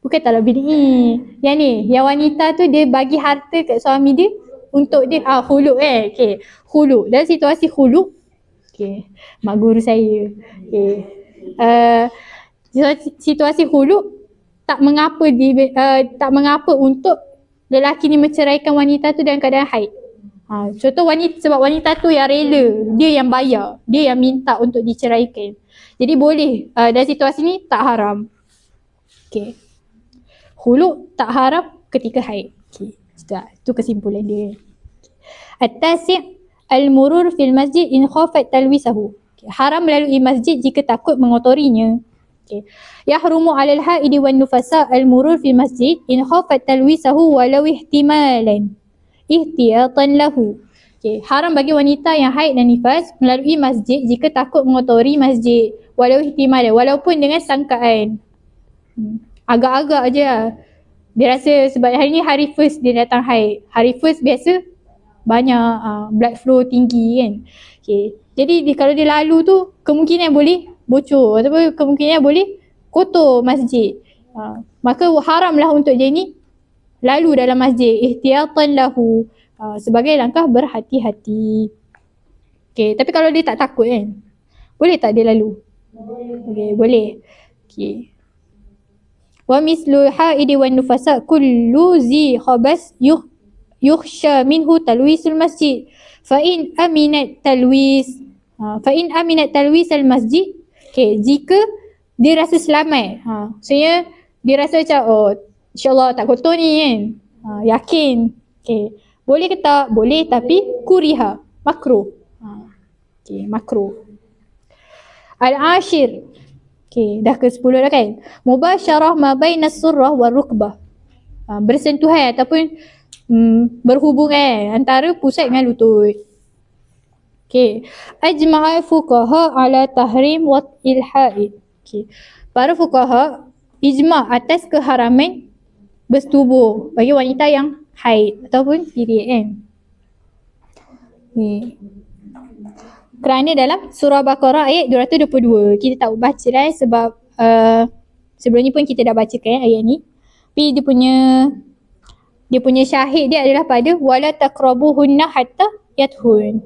Bukan talak bini. Yang ni, yang wanita tu dia bagi harta kat suami dia untuk dia khuluk okey. Khuluk. Dalam situasi khuluk, okey. Mak guru saya. Okey. Situasi khuluk tak mengapa untuk lelaki ni menceraikan wanita tu dalam keadaan haid. Contoh sebab wanita tu yang rela, dia yang bayar, dia yang minta untuk diceraikan. Jadi boleh dalam situasi ni tak haram. Okey. Khuluk tak haram ketika haid. Okey. Itu kesimpulan dia. At-tasi' al-murur fil masjid in khafat talwisahu. Okay. Haram melalui masjid jika takut mengotorinya. Okay. Yahrumu 'alal haidi wan nufasa al-murur fil masjid in khafat talwisahu walau ihtimalan ihtiyatan lahu. Okay. Haram bagi wanita yang haid dan nifas melalui masjid jika takut mengotori masjid walau ihtimalan, walaupun dengan sangkaan. Agak-agak je lah. Dia rasa sebab hari ni hari first dia datang haid. Hari first biasa banyak blood flow tinggi kan. Okay. Jadi kalau dia lalu tu kemungkinan boleh bocor ataupun kemungkinan boleh kotor masjid. Maka haramlah untuk dia ni lalu dalam masjid. Ihtiyatan lahu. Sebagai langkah berhati-hati. Okay. Tapi kalau dia tak takut kan, boleh tak dia lalu? Okay, boleh. Okay. Wa mislu haidi wan nufasa kullu zi khabas yukhsha minhu talwisul masjid fa in aminat talwis al masjid. Okay, jika dia rasa selamat, maksudnya dia rasa macam insyaAllah tak kotor ni kan, yakin. Okay, boleh ke tak? Boleh, tapi kuriha, makruh. Okay, makruh. Al-ashir. Okay, dah ke-10 dah kan. Mubasyarah ma bainas surrah wal rukbah. Bersentuhan ataupun berhubungan antara pusat dengan lutut. Okay. Ajma'a fuqaha ala tahrim wat'il haid. Okay. Para fuqaha ijma' atas keharaman bersetubuh bagi wanita yang haid ataupun period kan. Okay. Kerana dalam surah Baqarah ayat 222. Kita tak baca lah sebab sebelum ni pun kita dah bacakan ayat ni. Tapi dia punya syahid dia adalah pada wala taqrabuhunna hatta yathun.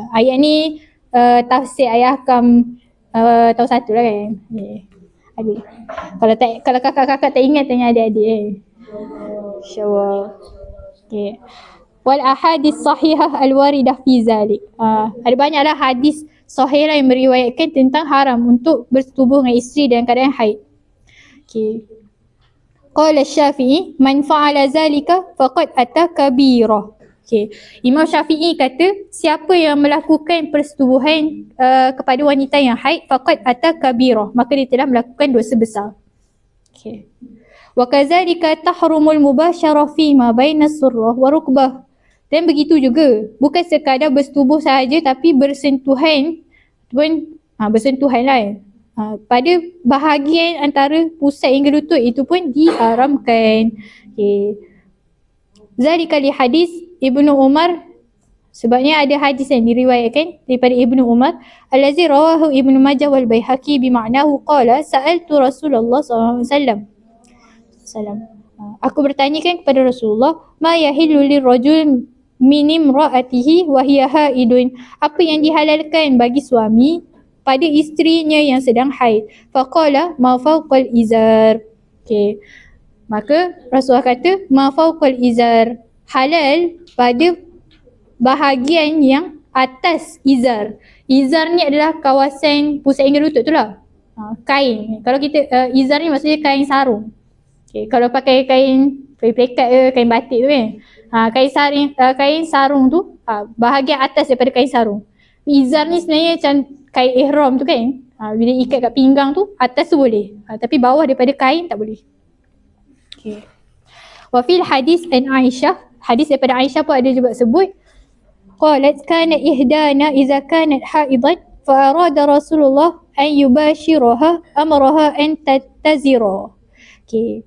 Ayat ni tafsir ayah Ahkam tahun 1 lah kan. Adik. Kalau kakak-kakak tak ingat tanya adik-adik InsyaAllah. Okay. Wal ahadis sahihah al-waridah fi zalik. Ada banyaklah hadis sahih yang meriwayatkan tentang haram untuk bersetubuh dengan isteri dalam keadaan haid. Okay. Qala Syafi'i man fa'ala zalika faqad ata kabirah. Okay. Imam Syafi'i kata siapa yang melakukan persetubuhan kepada wanita yang haid faqad ata kabirah, maka dia telah melakukan dosa besar. Okay. Wa kadzalika tahrumul mubasyarah fi ma bainas surrah wa rukbah. Dan begitu juga, bukan sekadar bersetubuh sahaja tapi bersentuhan pun bersentuhan lah pada bahagian antara pusat hingga lutut itu pun diharamkan. Okay. Zalika li hadis Ibnu Umar, sebabnya ada hadis yang diriwayatkan daripada Ibnu Umar, allazi rawahu Ibnu Majah wal Baihaqi bima'nahu qala sa'altu Rasulullah sallallahu alaihi wasallam. Aku bertanyakan kepada Rasulullah, ma yahillu lirrajul min imra'atihi wa hiya haidun, apa yang dihalalkan bagi suami pada isterinya yang sedang haid. Faqala ma fawqal izar. Okey. Maka Rasulullah kata ma fawqal izar, halal pada bahagian yang atas izar. Izar ni adalah kawasan pusat hingga lutut tu lah. Kain. Kalau kita izar ni maksudnya kain sarung. Okay. Kalau pakai kain plekat ke, kain batik tu kan. Kain sarung tu bahagian atas daripada kain sarung. Izar ni sebenarnya macam kain ihram tu kan. Bila ikat kat pinggang tu atas tu boleh. Tapi bawah daripada kain tak boleh. Okay. Wa fil hadis an Aisyah, hadis daripada Aisyah pun ada juga sebut, qalat kana ihdana idza kanat haidan fa arada Rasulullah an yubashiraha amaraha an tattazira. Okey.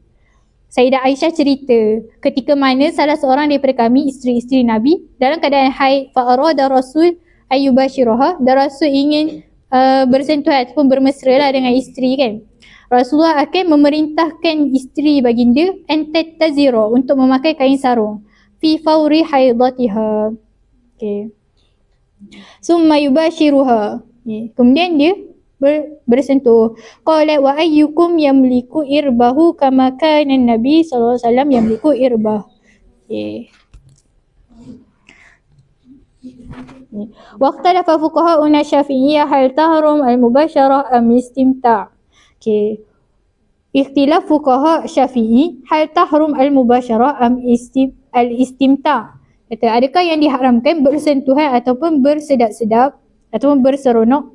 Sayyidah Aisyah cerita ketika mana salah seorang daripada kami, isteri-isteri Nabi, dalam keadaan haid, fa arada Rasul an yubashiraha, dan Rasul ingin bersentuhan ataupun bermesra lah dengan isteri kan. Rasulullah akan memerintahkan isteri baginda an tattazira, untuk memakai kain sarung fi fawri haidatiha. Okay. Summa yubashiruha. Okay. Kemudian dia bersentuh. Qala wa ayyukum yamliku irbahu kama kana Nabi sallallahu alaihi wasallam yamliku irbah. Okay. Waqtalafa fuqaha'una Syafi'iyyah hal tahrum al-mubasharah am istimta'. Okay. Ikhtilaf fuqaha Syafi'i hal tahrum al-mubasharah am al-istimta'. Kata, adakah yang diharamkan bersentuhan ataupun bersedap-sedap ataupun berseronok,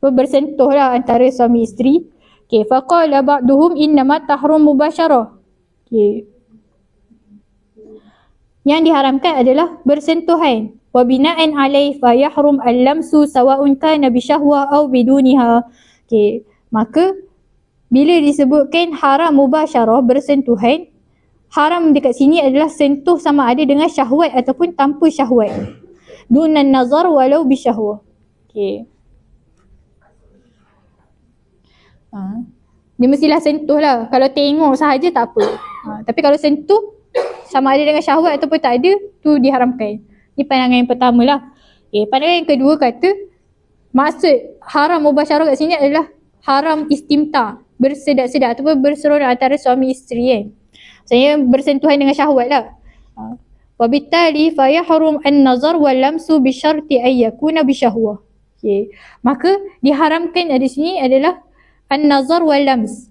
bersentuh lah antara suami isteri. Okay. Faqala ba'duhum innama tahrum mubasharah. Okay. Yang diharamkan adalah bersentuhan. Wa bina'an alaih fa yahrum al-lamsu sawa'un kana bisyahwah aw biduniha. Okay. Maka bila disebutkan haram mubasyarah, bersentuhan, haram dekat sini adalah sentuh sama ada dengan syahwat ataupun tanpa syahwat. Dunan nazar walau bisyahwah. Okay. Dia mestilah sentuh lah. Kalau tengok sahaja tak apa. Tapi kalau sentuh sama ada dengan syahwat ataupun tak ada, tu diharamkan. Ini pandangan yang pertama lah. Okay. Pandangan yang kedua kata, maksud haram mubasyarah kat sini adalah haram istimta', bersedak-sedak ataupun berseronok antara suami isteri kan. Maksudnya bersentuhan dengan syahwat lah. Wabitali fa yahrum an-nazar wal lamsu bi syarti ay yakuna bi syahwah. Okay. Maka diharamkan di sini adalah an-nazar wal lams.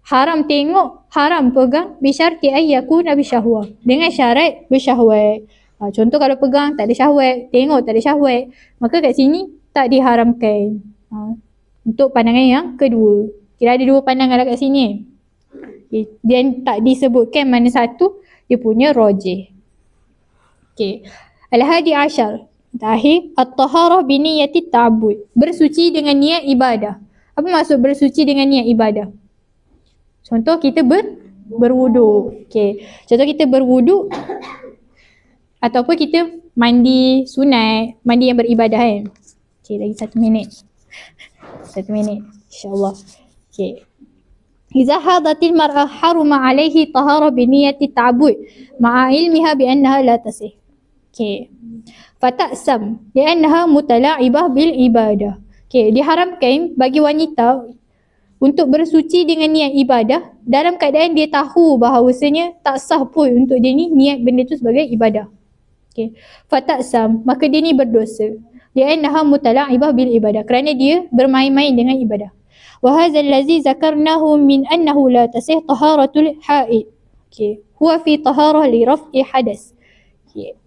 Haram tengok, haram pegang bi syarti ay yakuna bi syahwah. Dengan syarat bersyahwat. Contoh kalau pegang tak ada syahwat, tengok tak ada syahwat, maka kat sini tak diharamkan. Untuk pandangan yang kedua. Kira ada dua pandangan kat sini. Okay. Dan tak disebutkan mana satu dia punya rajih. Okay. Al-hadi asyar. Terakhir, at-taharah biniyati ta'bud. Bersuci dengan niat ibadah. Apa maksud bersuci dengan niat ibadah? Contoh kita berwuduk. Okay. Contoh kita berwuduk ataupun kita mandi sunat, mandi yang beribadah kan. Okay, lagi 1 minit. 1 minit, insyaAllah. Okay. Iza hadatil mar'ah haruma alaihi tahara biniyati ta'bud ma'a ilmiha bi'annaha la tasih. Okay. Fataksam li'annaha mutala'ibah bil ibadah. Okay. Diharamkan bagi wanita untuk bersuci dengan niat ibadah dalam keadaan dia tahu bahawasanya tak sah pun untuk dia ni niat benda tu sebagai ibadah. Okay. Fataksam, maka dia ni berdosa. Li'annaha mutala'ibah bil ibadah, kerana dia bermain-main dengan ibadah. Wa hadzal ladzi zakarnahu min annahu la tasih taharatul haid. Okay. Huwa fi taharah li raf'i hadas. Okay.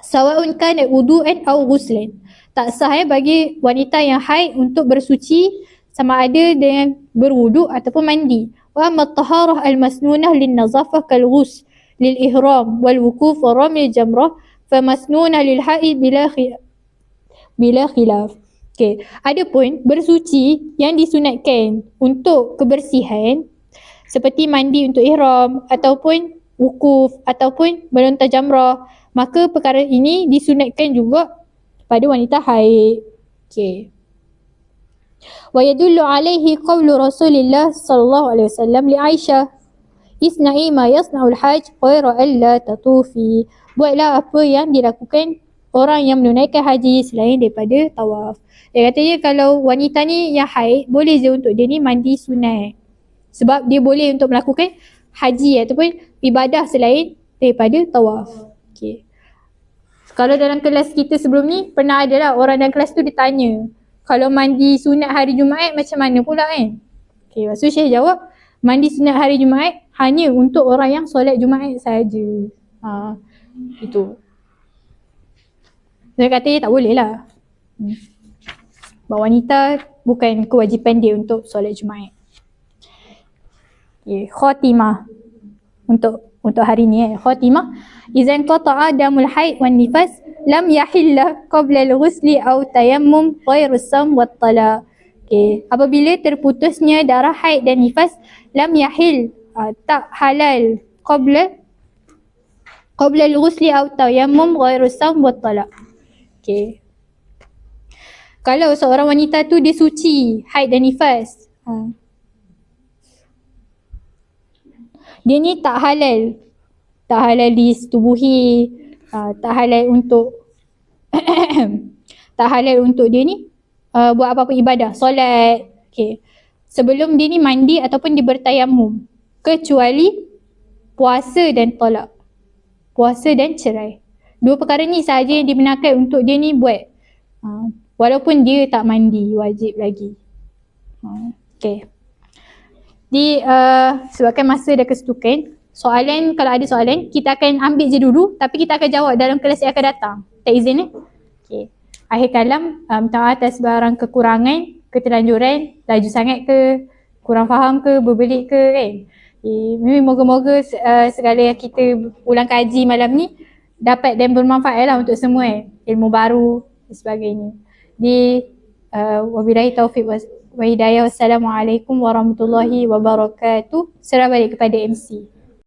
Sawa'un kana wudu'an aw ghuslan. Tak sah bagi wanita yang haid untuk bersuci sama ada dengan berwuduk ataupun mandi. Wa amma taharah al-masnunah lin nazafah kal ghusl lil ihram wal wukuf wa ramil jamrah fa masnunah lil haid bila khilaf. Okay. Adapun bersuci yang disunatkan untuk kebersihan seperti mandi untuk ihram ataupun wukuf ataupun melontar jamrah, maka perkara ini disunatkan juga pada wanita haid. Okey. Wa yadullu alaihi qawlu Rasulillah sallallahu alaihi wasallam li Aisyah, isna'i ma yasna'ul hajj ghaira alla tatufi. Buatlah apa yang dilakukan orang yang menunaikan haji selain daripada tawaf. Dia katanya kalau wanita ni yang haid, boleh je untuk dia ni mandi sunat. Sebab dia boleh untuk melakukan haji ataupun ibadah selain daripada tawaf. Okay. Kalau dalam kelas kita sebelum ni, pernah ada lah orang dalam kelas tu dia tanya, kalau mandi sunat hari Jumaat macam mana pula kan? Okay, lepas tu Syekh jawab, mandi sunat hari Jumaat hanya untuk orang yang solat Jumaat sahaja. Itu. Dia kata dia tak boleh lah. Sebab wanita bukan kewajipan dia untuk solat Jumaat. Okay, khatimah. Untuk hari ni khatimah. Izan qata'a damul haid wan nifas lam yahilla qabla al-ghusli aw tayammum ghairu as-sam wat talaq. Okay. Apabila terputusnya darah haid dan nifas, lam yahil, tak halal qabla al-ghusli aw tayammum ghairu as-sam wat talaq. Okay. Kalau seorang wanita tu dia suci haid dan nifas, dia ni tak halal disetubuhi, tak halal untuk tak halal untuk dia ni buat apa-apa ibadah, solat. Okay. Sebelum dia ni mandi ataupun dia bertayamum, kecuali puasa dan tolak, puasa dan cerai. Dua perkara ni sahaja yang dibenarkan untuk dia ni buat, walaupun dia tak mandi wajib lagi. Okay. Sebabkan masa dah kesetukan, soalan, kalau ada soalan, kita akan ambil je dulu, tapi kita akan jawab dalam kelas yang akan datang. Tak izin Okay. Akhir kalam, minta maaf atas barang kekurangan, keterlanjuran, laju sangat ke, kurang faham ke, berbelit ke kan. Moga-moga segala yang kita ulang kaji malam ni dapat dan bermanfaat lah untuk semua ilmu baru dan sebagainya. Wabillahi taufiq wa hidayah. Wassalamualaikum warahmatullahi wabarakatuh. Serah balik kepada MC.